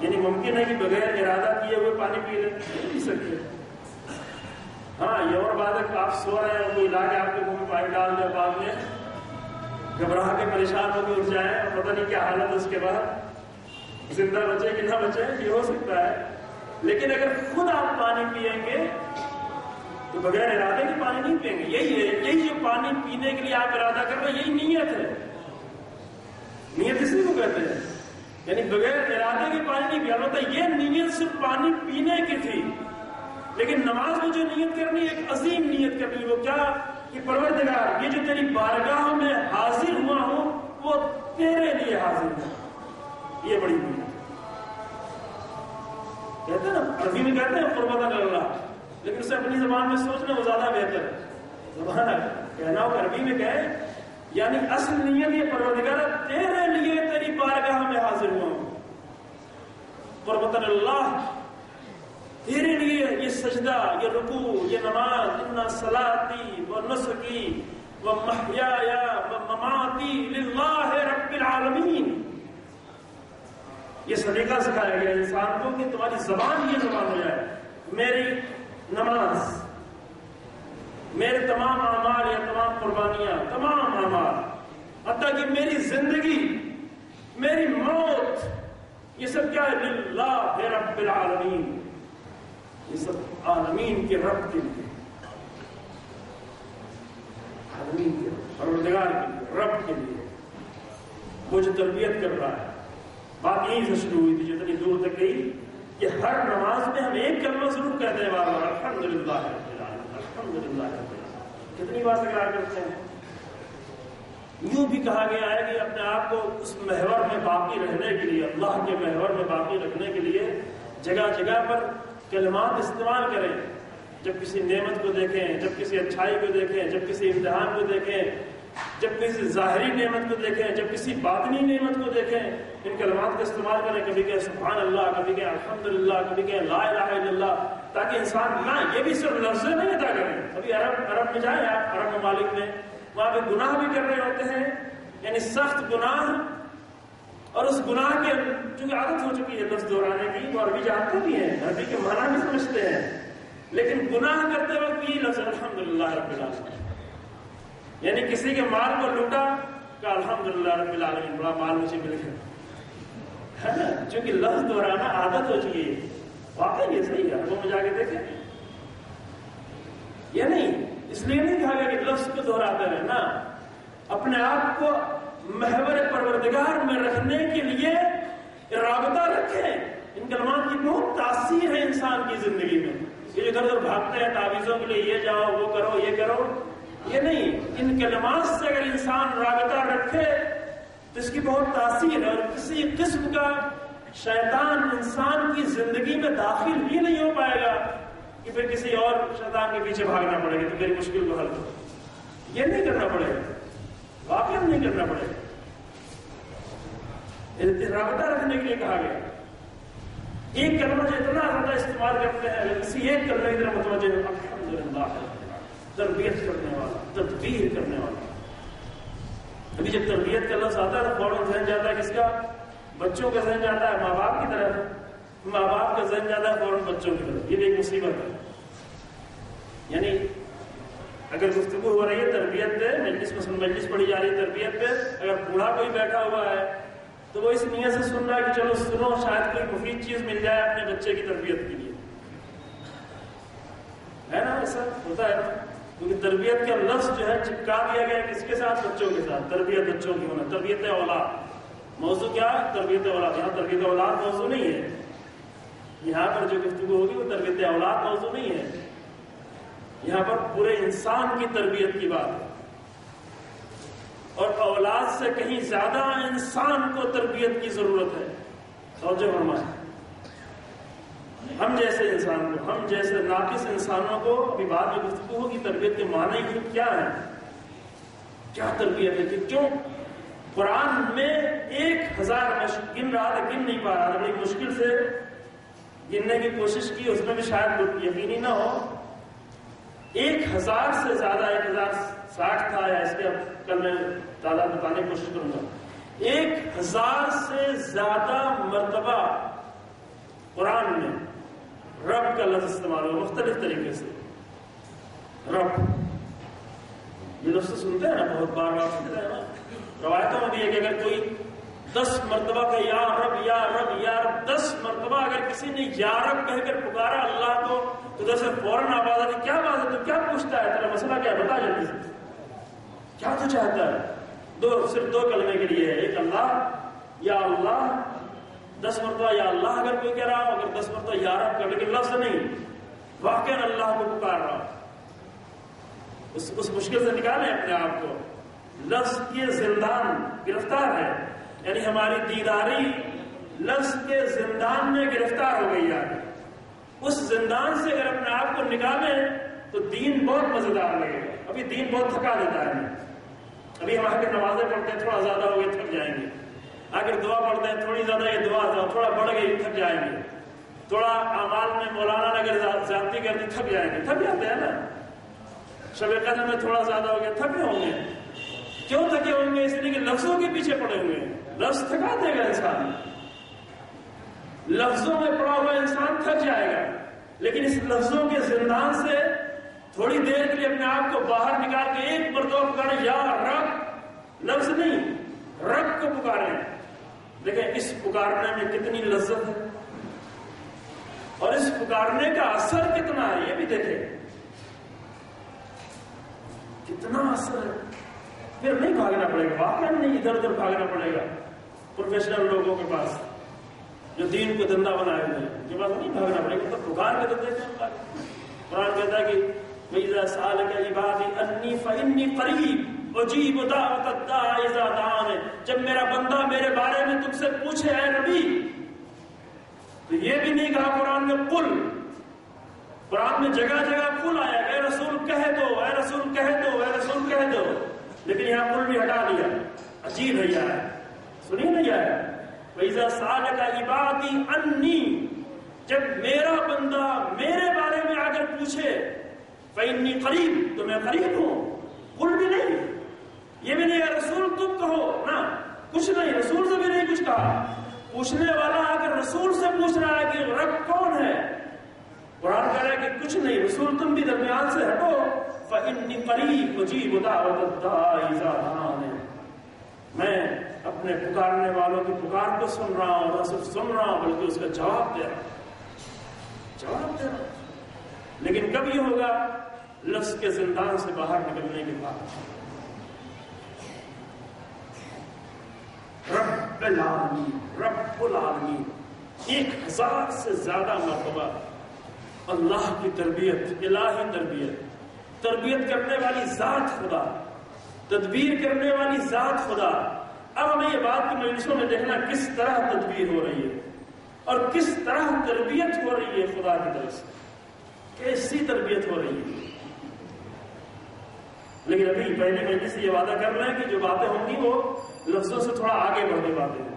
یعنی ممکن ہے کہ بغیر ارادہ کیے ہوئے پانی پی لیں؟ نہیں پی سکتے. ہاں یہ اور بات ہے کہ آپ سو رہے ہیں، کوئی لا کے آپ کے منہ میں پانی ڈال دے، بعد میں گھبراہ کے پریشان ہو کے اٹھ جائیں اور پتہ نہیں کیا حالت ہے اس کے بعد، زندہ بچے کہ نہ بچے، یہ ہو سکتا ہے. لیکن اگر خود آپ پانی پیئیں گے تو بغیر ارادے کے پانی نہیں پئیں گے. یہی جو پانی پینے کے لیے آپ ارادہ کر رہے ہیں یہی نیت ہے. نیت اسی کو کہتے ہیں. یعنی بغیر ارادے کے پانی نہیں پیا. البتہ یہ نیت صرف پانی پینے کی تھی، لیکن نماز میں جو نیت کرنی ایک عظیم نیت کرنی. وہ کیا کہ پروردگار یہ جو تیری بارگاہ میں حاضر ہوا ہوں وہ تیرے لیے حاضر ہے. یہ بڑی نیت کہتے ہیں نا، عربی میں کہتے ہیں قربت اللہ، لیکن اسے اپنی زبان میں سوچنا وہ زیادہ بہتر ہے. زبان کہنا ہو عربی میں کہے، یعنی اصل نیت یہ پروردگار تیرے لیے تیری بارگاہ میں حاضر ہوا ہوں. قربت اللہ تیرے لیے یہ سجدہ، یہ رکوع، یہ نماز. ان صلاتی و نسکی و محیای و مماتی للہ رب العالمین. یہ سلیقہ سکھایا گیا انسان کو کہ تمہاری زبان یہ زبان ہو جائے، میری نماز، میرے تمام اعمال یا تمام قربانیاں، تمام اعمال، حتیٰ کہ میری زندگی، میری موت، یہ سب کیا ہے؟ للہ رب العالمین. یہ سب عالمین کے رب کے لیے، عالمین کے پروردگار کے لیے، رب کے لیے. وہ جو تربیت کر رہا ہے. بات یہیں سے شروع ہوئی تھی جتنی دور تک گئی کہ ہر نماز میں ہم ایک کلمہ ضرور کہتے ہیں بار بار، الحمدللہ رب العالمین، الحمدللہ رب العالمین. کتنی بار تکرار کرتے ہیں. یوں بھی کہا گیا ہے کہ اپنے آپ کو اس محور میں باقی رہنے کے لیے، اللہ کے محور میں باقی رکھنے کے لیے جگہ جگہ پر کلمات استعمال کریں. جب کسی نعمت کو دیکھیں، جب کسی اچھائی کو دیکھیں، جب کسی امتحان کو دیکھیں، جب کسی ظاہری نعمت کو دیکھیں، جب کسی باطنی نعمت کو دیکھیں، ان کلمات کا استعمال کریں. کبھی کہیں سبحان اللہ، کبھی کہیں الحمدللہ، کبھی کہیں لا الہ الا اللہ، تاکہ انسان نہ یہ بھی صرف لفظ نہیں ادا کریں. ابھی عرب میں جائیں آپ، عرب ممالک میں، وہاں پہ گناہ بھی کر رہے ہوتے ہیں، یعنی سخت گناہ، اور اس گناہ کے چونکہ عادت ہو چکی ہے لفظ دہرانے کی، وہ عربی جانتے بھی ہیں، عربی کے معنی بھی سمجھتے ہیں، لیکن گناہ کرتے وقت یہ لفظ الحمدللہ رب العالمین. یعنی کسی کے مال کو لوٹا کہ الحمدللہ رب العالمین، بڑا مال مجھے مل گیا، ہے نا. چونکہ لفظ دہرانا عادت ہو چکی ہے. واقعی یہ صحیح ہے. وہ میں جا کے دیکھیں، یہ نہیں اس لیے نہیں کہا گیا کہ لفظ کو دہراتے رہے نا. اپنے آپ کو محور پروردگار میں رکھنے کے لیے رابطہ رکھیں. ان کلمات کی بہت تاثیر ہے انسان کی زندگی میں. یہ ادھر ادھر بھاگتے ہیں تعویذوں کے لیے، یہ جاؤ، وہ کرو، یہ کرو، یہ نہیں. ان کلمات سے اگر انسان رابطہ رکھے تو اس کی بہت تاثیر ہے. اور کسی قسم کا شیطان انسان کی زندگی میں داخل ہی نہیں ہو پائے گا کہ پھر کسی اور شیطان کے پیچھے بھاگنا پڑے گا تو میری مشکل کو حل کرو. یہ نہیں کرنا پڑے گا، واقعی نہیں کرنا پڑے گا. رابطہ رکھنے کے لیے کہا گیا. ایک کلمہ جو اتنا زیادہ استعمال کرتے ہیں، کسی ایک کلمے کی طرف متوجہ ہے، الحمدللہ، تربیت کرنے والا، تدبیر کرنے والا. ابھی جب تربیت کا لفظ آتا ہے تو فوراً ذہن جاتا ہے کس کا؟ بچوں کا ذہن جاتا ہے ماں باپ کی طرف. ماں باپ کا ذہن جاتا ہے فوراً بچوں کی طرف. یہ بھی ایک مصیبت ہے. یعنی اگر گفتگو ہو رہی ہے تربیت پہ، مجلس پڑھی جا رہی ہے تربیت پہ، اگر بوڑھا کوئی بیٹھا ہوا ہے تو وہ اس نیت سے سن رہا ہے کہ چلو سنو، شاید کوئی مفید چیز مل جائے اپنے بچے کی تربیت کے لیے. ہے نا؟ ایسا ہوتا ہے نا. کیونکہ تربیت کا لفظ جو ہے چپکا دیا گیا کس کے ساتھ؟ بچوں کے ساتھ. تربیت بچوں کی ہونا، تربیت اولاد. موضوع کیا ہے؟ تربیت اولاد. یہاں تربیت اولاد موضوع نہیں ہے. یہاں پر جو گفتگو ہوگی وہ تربیت اولاد موضوع نہیں ہے. یہاں پر پورے انسان کی تربیت کی بات ہے. اور اولاد سے کہیں زیادہ انسان کو تربیت کی ضرورت ہے. توجہ فرمائیں. ہم جیسے انسان کو، ہم جیسے ناقص انسانوں کو، ابھی بعد میں گفتگو ہوگی تربیت کے معنی ہی کیا ہے، کیا تربیت ہے. کہ کیوں قرآن میں 1000 گن رہا تھا، گن نہیں پا رہا تھا، بڑی مشکل سے گننے کی کوشش کی، اس میں بھی شاید یقینی نہ ہو. 1000 سے زیادہ، 1060 تھا یا اس کے کل میں تعداد بتانے کی کوشش کروں گا. 1000 سے زیادہ مرتبہ قرآن میں رب کا لفظ استعمال ہو مختلف طریقے سے. رب یہ لفظ سنتے ہیں نا، بہت بار بار سنتے ہیں نا. روایتوں میں بھی ہے کہ اگر کوئی 10 مرتبہ کہ یا رب یا رب یا رب، 10 مرتبہ اگر کسی نے یا رب کہہ کر پکارا اللہ کو تو ادھر سے فوراً آواز آتی، کیا بات ہے، تو کیا پوچھتا ہے، تیرا مسئلہ کیا ہے، بتا جلدی سے، کیا تو چاہتا ہے؟ صرف 2 کلمے کے لیے ہے، ایک اللہ یا اللہ، 10 مرتبہ یا اللہ اگر کوئی کہہ رہا ہو، اگر 10 مرتبہ یا رب کر، لیکن لفظ نہیں، واقعاً اللہ کو پکار رہا ہو، اس مشکل سے نکالیں اپنے آپ کو۔ لفظ کے زندان گرفتار ہے، یعنی ہماری دیداری لفظ کے زندان میں گرفتار ہو گئی ہے۔ اس زندان سے اگر اپنے آپ کو نکالیں تو دین بہت مزیدار لگے گا۔ ابھی دین بہت تھکا دیتا ہے ہمیں، ابھی ہم آ کے نمازیں پڑھتے ہیں، تھوڑا زیادہ ہو گئے تھک جائیں گے، اگر دعا پڑھتے ہیں تھوڑی زیادہ، یہ دعا تھوڑا بڑھ گئی تھک جائیں گے، تھوڑا اعمال میں مولانا نے اگر زیادتی کر دی تھک جائیں گے، تھک جاتے ہیں نا، شب قدر میں تھوڑا زیادہ ہو گیا تھکے ہوں گے۔ کیوں تھکے ہوں گے؟ اس لیے کہ لفظوں کے پیچھے پڑے ہوئے ہیں، لفظ تھکا دے گا انسان، لفظوں میں پڑا ہوا انسان تھک جائے گا، لیکن اس لفظوں کے زندان سے تھوڑی دیر کے لیے اپنے آپ کو باہر نکال کے ایک مرتبہ پکاریں، یا رب، لفظ نہیں رب کو پکاریں۔ دیکھیں اس پکارنے میں کتنی لذت ہے اور اس پکارنے کا اثر کتنا ہے، یہ بھی دیکھیں کتنا اثر ہے۔ پھر نہیں بھاگنا پڑے گا، واقعا نہیں ادھر ادھر بھاگنا پڑے گا پروفیشنل لوگوں کے پاس جو دین کو دھندا بنائے ہوئے ہیں، ان کے پاس نہیں بھاگنا پڑے گا، تو پکار کے دیتے ہیں۔ قرآن کہتا ہے کہ وَإِذَا سَأَلَكَ عِبَادِي أَنِّي فَإِنِّي قَرِيبٌ أُجِيبُ دَعْوَةَ الدَّاعِ إِذَا دَعَانِ۔ جب میرا بندہ میرے بارے میں تم سے پوچھے اے نبی، تو یہ بھی نہیں کہا قرآن میں قل، قرآن میں جگہ جگہ قل آیا، اے رسول کہہ دو، اے رسول کہہ دو، اے رسول کہہ دو، لیکن یہاں قل بھی ہٹا دیا، عجیب ہے یار، سنیے نہیں آیا وَإِذَا سَأَلَكَ عِبَادِي أَنِّي، جب میرا بندہ میرے بارے میں آ کر پوچھے فَإِنِّي قریب، تو میں قریب ہوں، قل بھی نہیں، یہ بھی نہیں ہے رسول تم کہو نا، کچھ نہیں، رسول سے بھی نہیں کچھ کہا۔ پوچھنے والا اگر رسول سے پوچھ رہا ہے کہ رب کون ہے، قرآن کہہ رہا ہے کہ کچھ نہیں، رسول تم بھی درمیان سے ہٹو، فَإِنِّي قَرِيبٌ أُجِيبُ دَعْوَةَ الدَّاعِ إِذَا دَعَانِ، میں اپنے پکارنے والوں کی پکار کو سن رہا ہوں، اور صرف سن رہا ہوں بلکہ اس کا جواب دے رہا ہوں، جواب دے رہا ہوں۔ لیکن کب یہ ہوگا؟ لفظ کے زندان سے باہر نکلنے کے بعد۔ رب العالمین، رب العالمین، 1000 سے زیادہ مرتبہ اللہ کی تربیت، الہی تربیت، تربیت کرنے والی ذات خدا، تدبیر کرنے والی ذات خدا۔ اب ہمیں یہ بات کی مجلسوں میں دیکھنا کس طرح تدبیر ہو رہی ہے اور کس طرح تربیت ہو رہی ہے خدا کی طرف سے، کیسی تربیت ہو رہی ہے۔ لیکن ابھی پہلے مجلس سے یہ وعدہ کر رہے ہیں کہ جو باتیں ہوں گی وہ لفظوں سے تھوڑا آگے بڑھنے باتیں ہیں،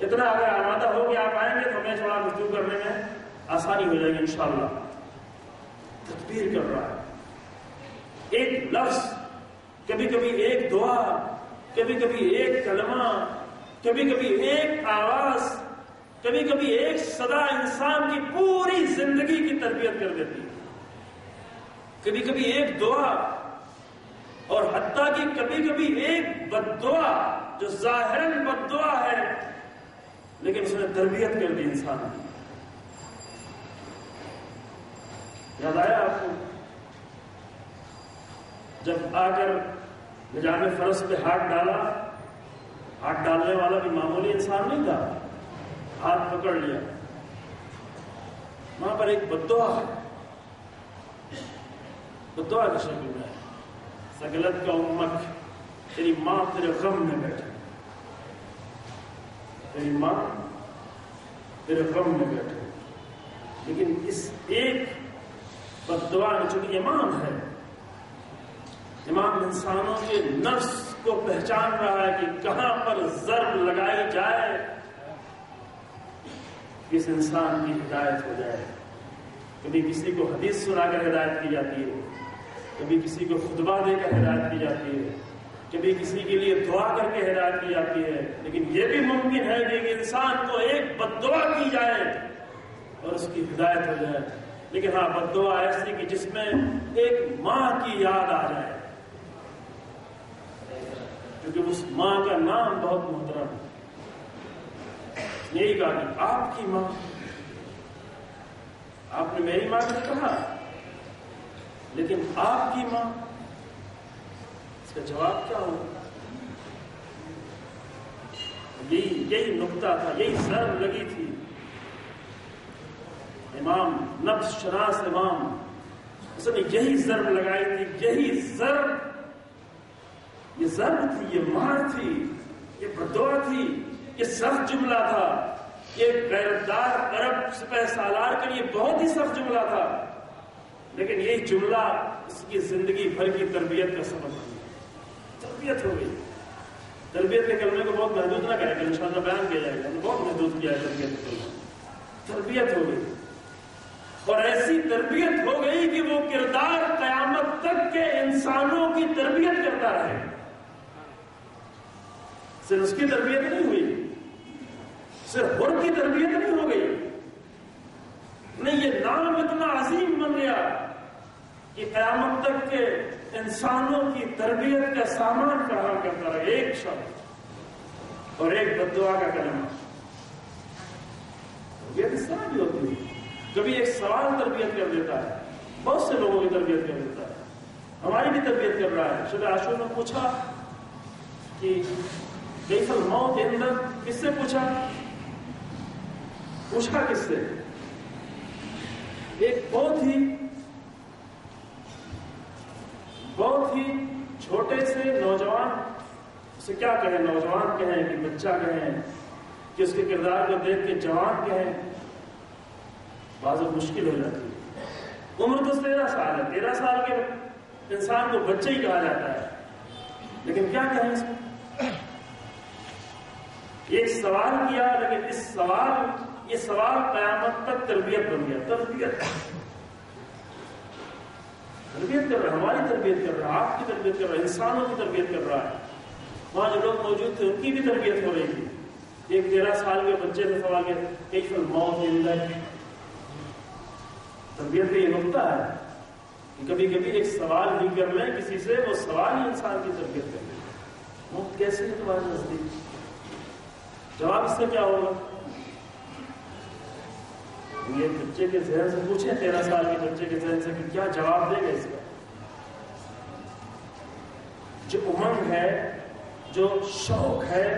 اتنا اگر آمادہ ہو کہ آپ آئیں گے تو ہمیں تھوڑا گفتگو کرنے میں آسانی ہو جائے گی انشاءاللہ۔ تدبیر کر رہا ہے، ایک لفظ، کبھی کبھی ایک دعا، کبھی کبھی ایک کلمہ، کبھی کبھی ایک آواز، کبھی کبھی ایک صدا انسان کی پوری زندگی کی تربیت کر دیتی ہے۔ کبھی کبھی ایک دعا، اور حتیٰ کہ کبھی کبھی ایک بد دعا جو ظاہراً بد دعا ہے لیکن اس نے تربیت کر دی انسان کی۔ یاد آیا آپ کو جب آ کر نظام فرش پہ ہاتھ ڈالا، ہاتھ ڈالنے والا بھی معمولی انسان نہیں تھا، ہاتھ پکڑ لیا، وہاں پر ایک بد دعا ہے، بد دعا کی شکل میں، سگلت کا امک، تیری ماں تیرے غم میں بیٹھے، تیری ماں تیرے غم میں بیٹھے۔ لیکن اس ایک بد دعا میں چونکہ امام ہے، امام انسانوں کے نفس کو پہچان رہا ہے کہ کہاں پر ضرب لگائی جائے کس انسان کی ہدایت ہو جائے۔ کبھی کسی کو حدیث سنا کر ہدایت کی جاتی ہے، کبھی کسی کو خطبہ دے کر ہدایت کی جاتی ہے، کبھی کسی کے لیے دعا کر کے ہدایت کی جاتی ہے، لیکن یہ بھی ممکن ہے کہ انسان کو ایک بد دعا کی جائے اور اس کی ہدایت ہو جائے۔ لیکن ہاں بد دعا ایسی کہ جس میں ایک ماں کی یاد آ جائے، کیونکہ اس ماں کا نام بہت محترم ہے، یہی کہا کہ آپ کی ماں، آپ نے میری ماں نے کہا لیکن آپ کی ماں، اس کا جواب کیا ہوگا؟ یہی نقطہ تھا، یہی ضرب لگی تھی امام نفس شناس امام، اس نے یہی ضرب لگائی تھی، یہی ضرب، یہ ضرب تھی، یہ مار تھی، یہ بدعا تھی، یہ سخت جملہ تھا، یہ غیرتدار عرب سپہ سالار کے لیے بہت ہی سخت جملہ تھا، لیکن یہی جملہ اس کی زندگی بھر کی تربیت کا سبب بن گیا۔ تربیت ہو گئی۔ تربیت کے کلمے کو بہت محدود نہ کریں کہ انشاءاللہ بیان کیا جائے گا، بہت محدود کیا ہے تربیت کے کلمے۔ تربیت ہو گئی، اور ایسی تربیت ہو گئی کہ وہ کردار قیامت تک کے انسانوں کی تربیت کرتا رہے۔ صرف اس کی تربیت نہیں ہوئی، صرف حر کی تربیت نہیں ہو گئی، نہیں، یہ نام اتنا عظیم بن گیا کہ قیامت تک کے انسانوں کی تربیت کا سامان فراہم کرتا رہے۔ ایک شبد اور ایک بددعا کا کلمہ۔ تربیت اس طرح بھی ہوتی ہے، کبھی ایک سوال تربیت کر دیتا ہے، بہت سے لوگوں کی تربیت کر دیتا ہے، ہماری بھی تربیت کر رہا ہے۔ شب عاشور نے پوچھا کہ کیف الموت عندک، کس سے پوچھا کس سے؟ ایک بہت ہی چھوٹے سے نوجوان، اسے کیا کہیں، نوجوان کہیں کہ بچہ کہیں کہ اس کے کردار کو دیکھ کے جوان کہیں، بعض مشکل ہو جاتی ہے۔ عمر تو 13 سال ہے، 13 سال کے انسان کو بچے ہی کہا جاتا ہے، لیکن کیا کہیں اس کو؟ ایک سوال کیا، لیکن یہ سوال قیامت تک تربیت بن گیا۔ تربیت کر رہا ہے، ہماری تربیت کر رہا ہے، آپ کی تربیت کر رہا ہے، انسانوں کی تربیت کر رہا ہے۔ وہاں جو لوگ موجود تھے ان کی بھی تربیت ہو رہی تھی۔ ایک 13 سال کے بچے سے سوال کیا، کیف الموت عندک۔ تربیت کا یہ نقطہ ہے کہ کبھی کبھی ایک سوال بھی کر لیں کسی سے، وہ سوال ہی انسان کی تربیت کر لیں۔ موت کیسے ہے تمہارے نزدیک؟ جواب اس سے کیا ہوگا؟ یہ بچے کے ذہن سے پوچھیں، 13 سال کے بچے کے ذہن سے کہ کیا جواب دے گا اس کا؟ جو امنگ ہے، جو شوق ہے،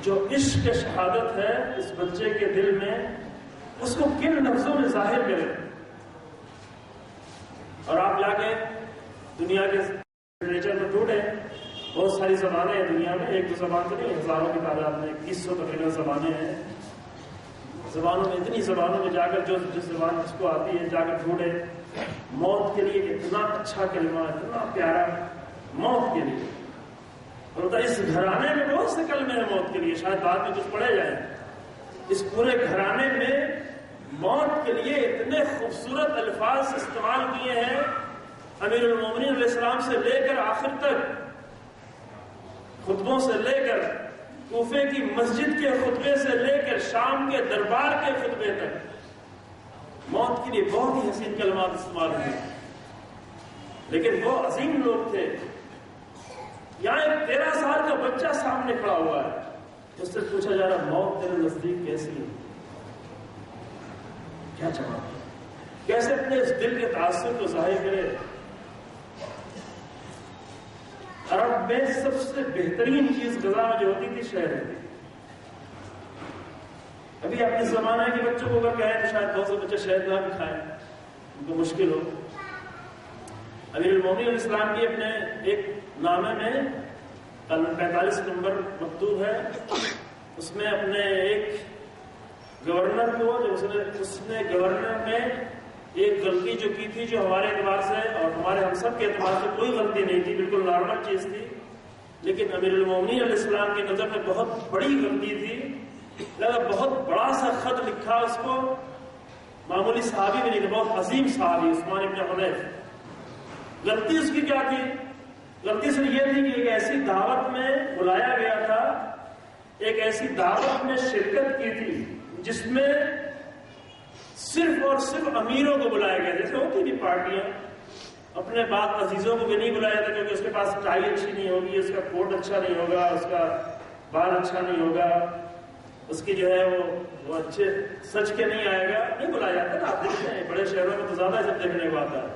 جو عشق شہادت ہے اس بچے کے دل میں، اس کو کن لفظوں میں ظاہر کرے؟ اور آپ جا کے دنیا کے لٹریچر میں ڈھونڈیں، بہت ساری زبانیں ہیں دنیا میں، ایک دو زبان تو نہیں، ہزاروں کی تعداد میں، 2100 تقریباً زبانیں ہیں۔ زبانوں میں، اتنی زبانوں میں جا کر جس زبان جس کو آتی ہے جا کر ڈھونڈے، موت کے لیے اتنا اچھا کلمہ، اتنا پیارا موت کے لیے۔ اور اس گھرانے میں بہت سے کلمے ہیں موت کے لیے، شاید بعد میں کچھ پڑھے جائیں۔ اس پورے گھرانے میں موت کے لیے اتنے خوبصورت الفاظ استعمال کیے ہیں، امیر المومنین علیہ السلام سے لے کر آخر تک، خطبوں سے لے کر، کوفے کی مسجد کے خطبے سے لے کر شام کے دربار کے خطبے تک موت کے لیے بہت ہی حسین کلمات استعمال ہوئے۔ لیکن وہ عظیم لوگ تھے۔ یہاں ایک 13 سال کا بچہ سامنے کھڑا ہوا ہے، اس سے پوچھا جا رہا موت تیرے نزدیک کیسی ہے؟ کیا جواب؟ کیسے اپنے اس دل کے تاثر کو ظاہر کرے؟ عرب میں سب سے بہترین چیز غذا جو ہوتی تھی شہد ہوتی۔ ابھی اپنے زمانے کے بچوں کو اگر کہیں تو شاید بہت سے بچے شہد نہ بھی کھائیں، ان کو مشکل ہو۔ امیر المومنین علیہ السلام کی اپنے ایک نامے میں 45 نمبر مکتوب ہے، اس میں اپنے ایک گورنر کو، جب اس نے گورنر میں ایک غلطی جو کی تھی، جو ہمارے اعتبار سے اور ہمارے ہم سب کے اعتبار سے کوئی غلطی نہیں تھی، بالکل نارمل چیز تھی، لیکن امیر المومنین علیہ السلام کی نظر میں بہت بڑی غلطی تھی، لہذا بہت بڑا سا خط لکھا اس کو، معمولی صحابی بھی نہیں تھا، بہت عظیم صحابی عثمان ابن حنیف۔ غلطی اس کی کیا تھی؟ غلطی صرف یہ تھی کہ ایک ایسی دعوت میں بلایا گیا تھا، ایک ایسی دعوت میں شرکت کی تھی جس میں صرف اور صرف امیروں کو بلایا گیا، جیسے ہوتی تھی پارٹیاں، اپنے بعد عزیزوں کو بھی نہیں بلایا تھا کیونکہ اس کے پاس ٹائی اچھی نہیں ہوگی، اس کا کوٹ اچھا نہیں ہوگا، اس کا بال اچھا نہیں ہوگا، اس کی جو ہے وہ اچھے سچ کے نہیں آئے گا، نہیں بلایا جاتا نا. آپ دیکھتے ہیں بڑے شہروں میں تو زیادہ سب دیکھنے کو آتا ہے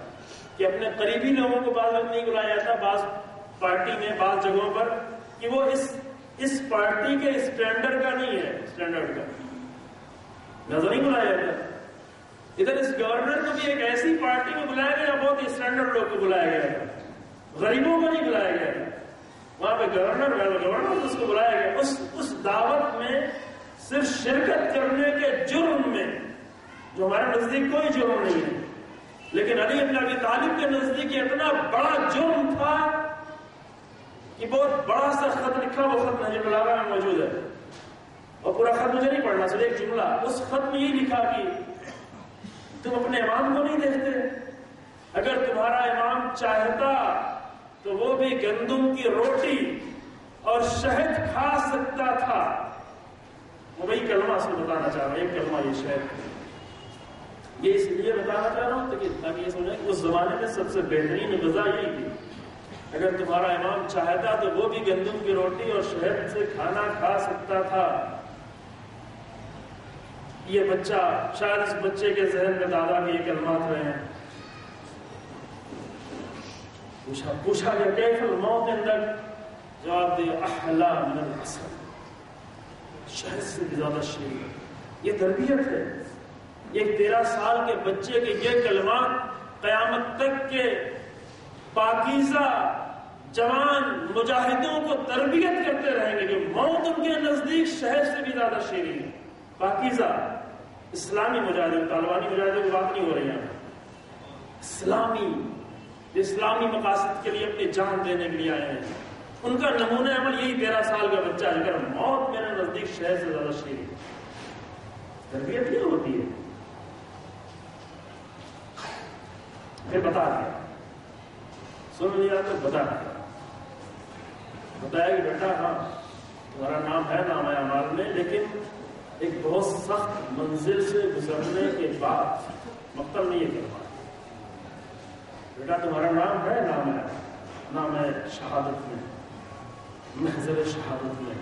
کہ اپنے قریبی لوگوں کو بعض وقت نہیں بلایا جاتا، بعض پارٹی میں بعض جگہوں پر، کہ وہ اس پارٹی کے اسٹینڈرڈ کا نہیں ہے، اسٹینڈرڈ کا نظر نہیں بلایا جاتا. ادھر اس گورنر کو بھی ایک ایسی پارٹی میں بلایا گیا بہت ہی اسٹینڈرڈ لوگ کو بلایا گیا تھا، غریبوں کو نہیں بلایا گیا تھا. وہاں پہ گورنر اس کو بلایا گیا. اس دعوت میں صرف شرکت کرنے کے جرم میں، جو ہمارے نزدیک کوئی جرم نہیں ہے، لیکن علی بن ابی طالب کے نزدیک اتنا بڑا جرم تھا کہ بہت بڑا سا خط لکھا، وہ خط نہج البلاغہ میں موجود ہے، اور پورا خط مجھے نہیں پڑھنا، صرف ایک جملہ. اس خط میں یہ لکھا کہ تم اپنے امام کو نہیں دیکھتے، اگر تمہارا امام چاہتا تو وہ بھی گندم کی روٹی اور شہد کھا سکتا تھا. وہ وہی کلمہ سے بتانا چاہ رہا ہوں، ایک کلمہ یہ شہد. یہ اس لیے بتانا چاہ رہا ہوں تاکہ یہ سمجھیں کہ اس زمانے میں سب سے بہترین غذا یہی تھی. اگر تمہارا امام چاہتا تو وہ بھی گندم کی روٹی اور شہد سے کھانا کھا سکتا تھا. یہ بچہ، شاید اس بچے کے ذہن میں دادا کے یہ کلمات رہے ہیں. پوچھا گیا کیف الموت عندک، جواب دے احلا من العسل، شہد سے بھی زیادہ شیریں. یہ تربیت ہے. ایک 13 سال کے بچے کے یہ کلمات قیامت تک کے پاکیزہ جوان مجاہدوں کو تربیت کرتے رہیں گے کہ موت ان کے نزدیک شہد سے بھی زیادہ شیریں ہے. پاکیزہ اسلامی مجاہدوں، طالبانی مجاہدوں کی بات نہیں ہو رہی ہے. اسلامی مقاصد کے لیے اپنی جان دینے کے لیے آئے ہیں. ان کا نمونہ عمل یہی 13 سال کا بچہ ہے، اگر موت میرے نزدیک شہد سے زیادہ شیریں. تربیت یہ ہوتی ہے. پھر بتا دیا، سن لیا تو بتایا کہ بیٹا ہاں تمہارا نام ہے نام اعمال میں، لیکن ایک بہت سخت منزل سے گزرنے کے بعد مقتل نہیں کرنا. بیٹا تمہارا نام ہے نام ہے شہادت میں، محضر شہادت میں،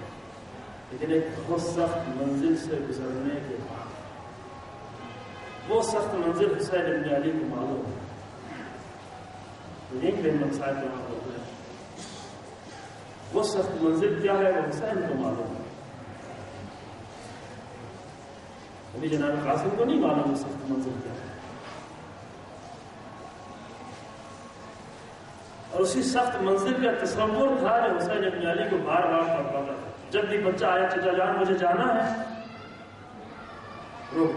لیکن ایک بہت سخت منزل سے گزرنے کے بعد. وہ سخت منزل حسین بن علی کو معلوم ہے. ایک دن مسائل وہاں ہوتے ہیں. وہ سخت منزل کیا ہے وہ حسین کو معلوم ہے. ابھی جناب قاسم کو نہیں معلوم وہ سخت منزل کیا ہے. اور اسی سخت منزل کا تصور تھا جو حسین بن علی کو بار بار پڑھتا تھا. جب بھی بچہ آیا چچا جان مجھے جانا ہے، رک.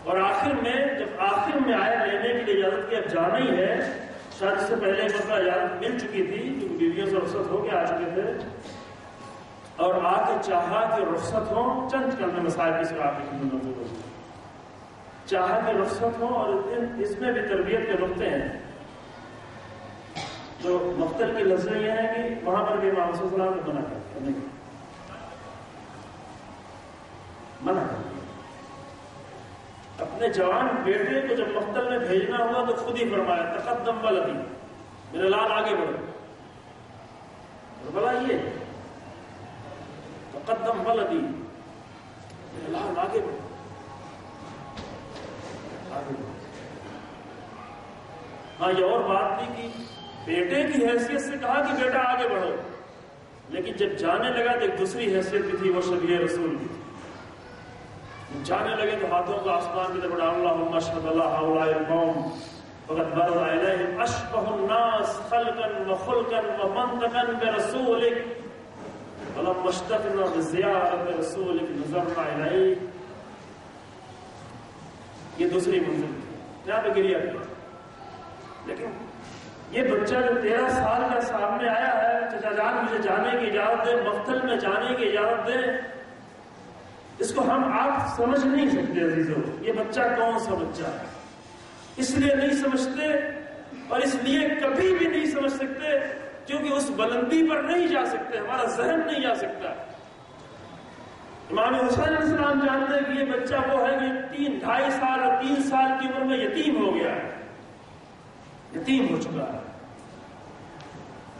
اور آخر میں جب آخر میں آیا لینے کے لیے اجازت کی اب جانا ہی ہے، شاید اس سے پہلے ایک مرتبہ اجازت مل چکی تھی کیونکہ بیویوں سے رخصت ہو کے آ چکے تھے، اور آ کے چاہا کہ رخصت ہوں. چند کلمے مسائل کی صرف آپ کی خدمت میں ہو، چاہا کہ رخصت ہوں. اور اس میں بھی تربیت کے نقطے ہیں. جو مقتل کی لفظیں یہ ہیں کہ وہاں پر بھی امام صلی اللہ علیہ وسلم نے منع کر اپنے جوان بیٹے کو جب مقتل میں بھیجنا ہوا تو خود ہی فرمایا تقدم ولدی، میرے لال آگے بڑھو. بلا یہ تقدم ولدی، میرے لال آگے بڑھو. ہاں یہ اور بات بھی کی بیٹے کی حیثیت سے کہا کہ بیٹا آگے بڑھو، لیکن جب جانے لگا تو ایک دوسری حیثیت بھی تھی، وہ شبیہ رسول کی تھی. جانے لگے تو ہاتھوں کو آسمان کی طرف بڑھا، اللہم اشہد اللہ ہؤلاء القوم فقد برز الیہم اشبہ الناس خلقا وخلقا ومنطقا برسولک ولما اشتقنا بزیارت رسولک نظرنا الیک. یہ دوسری منزل تھی، یہاں پہ گریا کیا. لیکن یہ بچہ جو 13 سال کا سامنے آیا ہے، چچا جان مجھے جانے کی اجازت دے، مقتل میں جانے کی اجازت دے، اس کو ہم آپ سمجھ نہیں سکتے عزیزو. یہ بچہ کون سا بچہ ہے، اس لیے نہیں سمجھتے، اور اس لیے کبھی بھی نہیں سمجھ سکتے کیونکہ اس بلندی پر نہیں جا سکتے، ہمارا ذہن نہیں جا سکتا. امام حسین علیہ السلام جانتے ہیں کہ یہ بچہ وہ ہے کہ 2.5 سال اور 3 سال کی عمر میں یتیم ہو گیا ہے، یتیم ہو چکا ہے.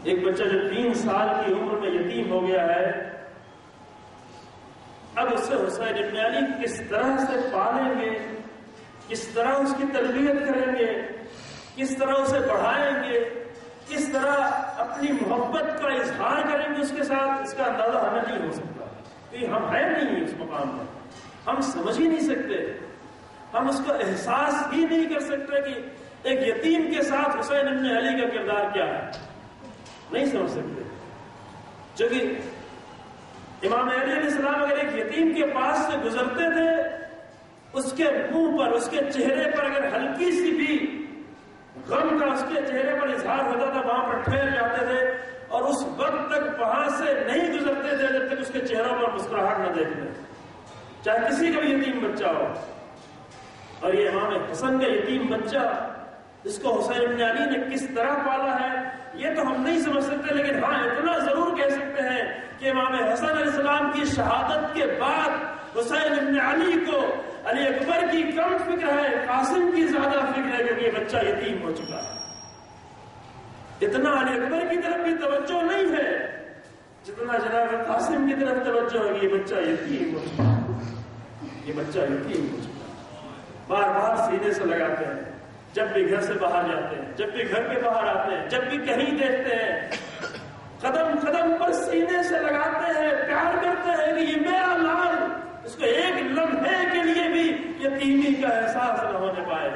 ایک بچہ جو 3 سال کی عمر میں یتیم ہو گیا ہے اب اسے حسین ابن علی کس طرح سے پالیں گے، کس طرح اس کی تربیت کریں گے، کس طرح اسے بڑھائیں گے، کس طرح اپنی محبت کا اظہار کریں گے اس کے ساتھ، اس کا اندازہ ہمیں نہیں ہو سکتا، کیونکہ ہم ہیں نہیں اس مقام پر، ہم سمجھ ہی نہیں سکتے، ہم اس کا احساس ہی نہیں کر سکتے کہ ایک یتیم کے ساتھ حسین ابن علی کا کردار کیا ہے، نہیں سمجھ سکتے۔ چونکہ امام علی علیہ السلام اگر ایک یتیم کے پاس سے گزرتے تھے، اس کے منہ پر، اس کے چہرے پر اگر ہلکی سی بھی غم کا اس کے چہرے پر اظہار ہوتا تھا، وہاں پر ٹھہر جاتے تھے اور اس وقت تک وہاں سے نہیں گزرتے تھے جب تک اس کے چہروں پر مسکراہٹ نہ دیکھ لیں، چاہے کسی کا بھی یتیم بچہ ہو۔ اور یہ امام حسن کا یتیم بچہ، اس کو حسین ابن علی نے کس طرح پالا ہے، یہ تو ہم نہیں سمجھ سکتے، لیکن ہاں اتنا ضرور کہہ سکتے ہیں کہ امام حسن علیہ السلام کی شہادت کے بعد حسین ابن علی کو علی اکبر کی کم فکر ہے، قاسم کی زیادہ فکر ہے، کیونکہ یہ بچہ یتیم ہو چکا ہے۔ اتنا علی اکبر کی طرف بھی توجہ نہیں ہے جتنا جناب قاسم کی طرف توجہ ہے، یہ بچہ یتیم ہو چکا ہے، یہ بچہ یتیم ہو چکا ہے۔ بار بار سینے سے لگاتے ہیں، جب بھی گھر سے باہر جاتے ہیں، جب بھی گھر کے باہر آتے ہیں، جب بھی کہیں دیکھتے ہیں، قدم قدم پر سینے سے لگاتے ہیں، پیار کرتے ہیں کہ یہ میرا لال، اس کو ایک لمحے کے لیے بھی یتیمی کا احساس نہ ہونے پائے۔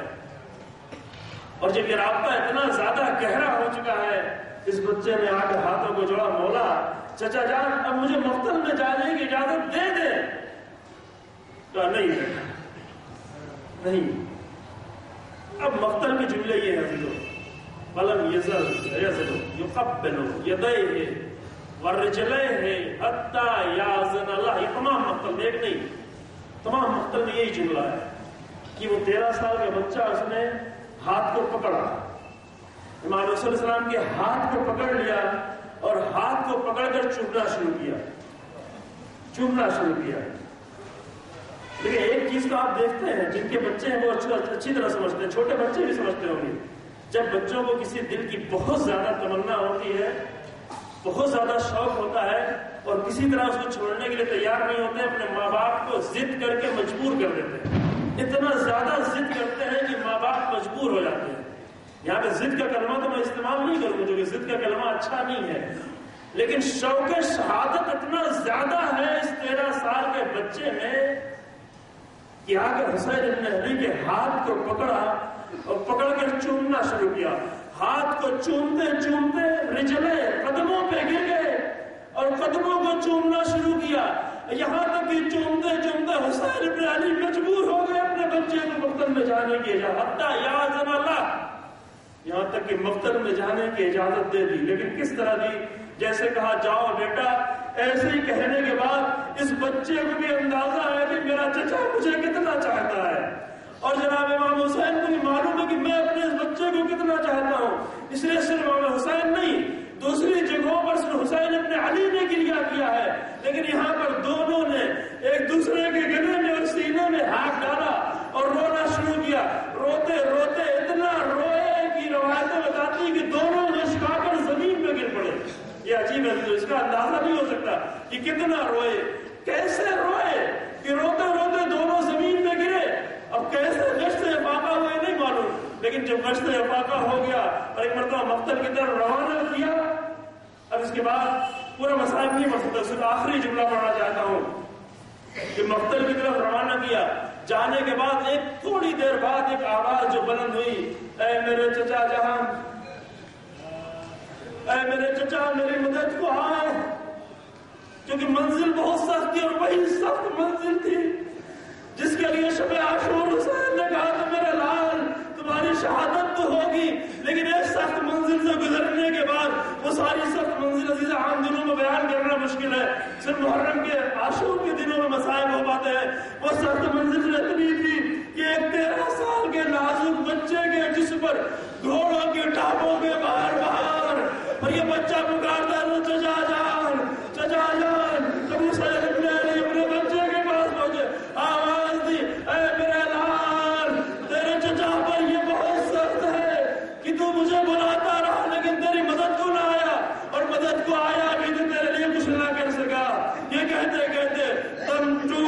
اور جب یہ رابطہ اتنا زیادہ گہرا ہو چکا ہے، اس بچے نے آ کر ہاتھوں کو جوڑا، مولا چچا جان اب مجھے مقتل میں جانے کی اجازت دے دے۔ کہا نہیں بیٹا نہیں، اب مقتل میں جملے یہ ہیں، فلم یزل یقبل یدیہ ورجلیہ حتی یاذن اللہ، یہ تمام مقتل ایک نہیں، تمام مقتل میں یہی جملہ ہے کہ وہ 13 سال کا بچہ، اس نے ہاتھ کو پکڑا، امام رسول علیہ السلام کے ہاتھ کو پکڑ لیا اور ہاتھ کو پکڑ کر چومنا شروع کیا۔ لیکن ایک چیز کو آپ دیکھتے ہیں، جن کے بچے ہیں وہ اچھی طرح سمجھتے ہیں، چھوٹے بچے بھی سمجھتے ہوں گے، جب بچوں کو کسی دل کی بہت زیادہ تمنا ہوتی ہے، بہت زیادہ شوق ہوتا ہے اور کسی طرح اس کو چھوڑنے کے لیے تیار نہیں ہوتے، اپنے ماں باپ کو ضد کر کے مجبور کر دیتے ہیں، اتنا زیادہ ضد کرتے ہیں کہ ماں باپ مجبور ہو جاتے ہیں۔ یہاں پہ ضد کا کلمہ تو میں استعمال نہیں کروں گا، کیونکہ ضد کا کلمہ اچھا نہیں ہے، لیکن شوق شہادت اتنا زیادہ ہے اس 13 سال کے بچے میں کہ آ کر حسین ابن علی کے ہاتھ کو پکڑا اور پکڑ کر چومنا شروع کیا۔ ہاتھ کو چومتے چومتے رجلے قدموں پہ گر گئے اور قدموں کو چومنا شروع کیا، یہاں تک کہ چومتے چومتے حسین ابن علی مجبور ہو گئے اپنے بچے کو مقتل میں جانے کی اجازت، حتی یاذن اللہ، یہاں تک کہ مقتل میں جانے کی اجازت دے دی۔ لیکن کس طرح دی؟ جیسے کہا جاؤ بیٹا، ایسے ہی کہنے کے بعد اس بچے کو بھی اندازہ ہے کہ میرا چچا مجھے کتنا چاہتا ہے، اور جناب امام حسین کو بھی معلوم ہے کہ میں اپنے اس بچے کو کتنا چاہتا ہوں، اس لیے صرف امام حسین نہیں، دوسری جگہوں پر صرف حسین ابن علی نے گریہ کیا ہے، لیکن یہاں پر دونوں نے ایک دوسرے کے گلے میں اور سینے میں ہاتھ ڈالا اور رونا شروع کیا۔ روتے روتے اتنا روئے کہ روایتیں بتاتی کہ دونوں لشکا کر زمین پہ گر پڑے۔ یہ عجیب ہے، تو اس کا اندازہ نہیں ہو سکتا کہ کتنا روئے، کیسے روئے کہ روتے روتے دونوں زمین پہ گرے۔ اب کیسے گشت افاقہ ہوئے نہیں معلوم، لیکن جب گشت افاقہ ہو گیا اور ایک مرتبہ مقتل کی طرف روانہ کیا، اب اس کے بعد پورا مسائل نہیں پڑھ سکتا، صرف آخری جملہ پڑھنا چاہتا ہوں کہ مقتل کی طرف روانہ کیا، جانے کے بعد ایک تھوڑی دیر بعد ایک آواز جو بلند ہوئی، اے میرے چچا جہاں، اے میرے چچا میری مدد کو آئے، کیونکہ منزل بہت سخت تھی اور وہی سخت منزل تھی جس کے لیے شب عاشور حسین نے کہا کہ میرے لال تمہاری شہادت تو ہوگی، لیکن ایک سخت منزل سے گزرنے کے بعد وہ ساری سخت منزل عزیز عام دنوں میں بیان کرنا مشکل ہے، صرف محرم کے عاشور کے دنوں میں مسائل ہو پاتے ہیں۔ وہ سخت منزل اتنی تھی کہ ایک 13 سال کے نازک بچے کے جسم پر گھوڑوں کے ٹاپوں کے باہر اور یہ بچہ پکارتا ہے چچا جان، چچا جان۔ جب حسین ابن علی اپنے بچے کے پاس پہنچے، آواز دی، اے میرے لال تیرے چچا پر یہ بہت سخت ہے کہ تو مجھے بلاتا رہا لیکن تیری مدد کو نہ آیا، اور مدد کو آیا بھی تو تیرے لیے کچھ نہ کر سکا۔ یہ کہتے کہتے دم ٹوٹ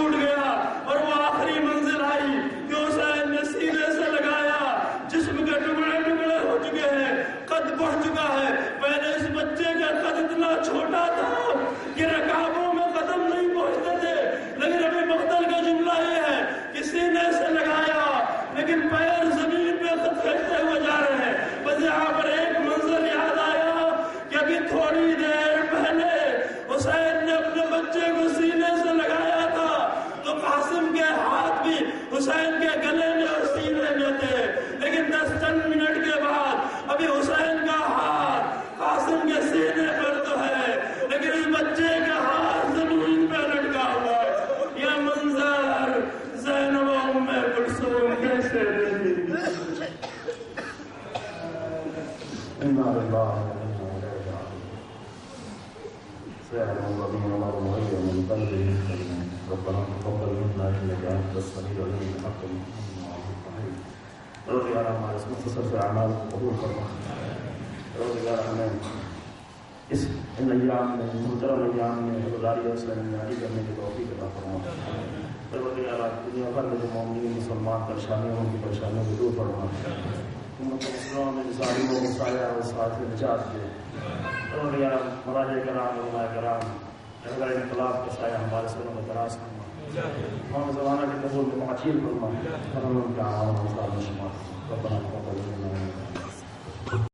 فعلا وضمير وغير من قلبه ربنا تقبل منا انك انت السميع العليم بحق رضي الله عنه مختصر في اعمال قبول فرما رضي الله عنه اس ان ایام میں محترم ایام میں حضرات اسلامی جاری کرنے کی توفیق عطا فرما رضی اللہ دنیا بھر میں جو مومنین مسلمان پریشانیوں ان کی پریشانیوں کو دور فرما امت مسلموں میں ظالموں کو سایہ اور ساتھ نجات دے رضی اللہ مراجع کرام علماء کرام اہل انقلاب کا سایہ ہمارے سروں میں دراز فرما ہم زمانہ کے قبول میں معجیل فرما ہم ان کا عوام انصار میں شمار ربنا تقبل منا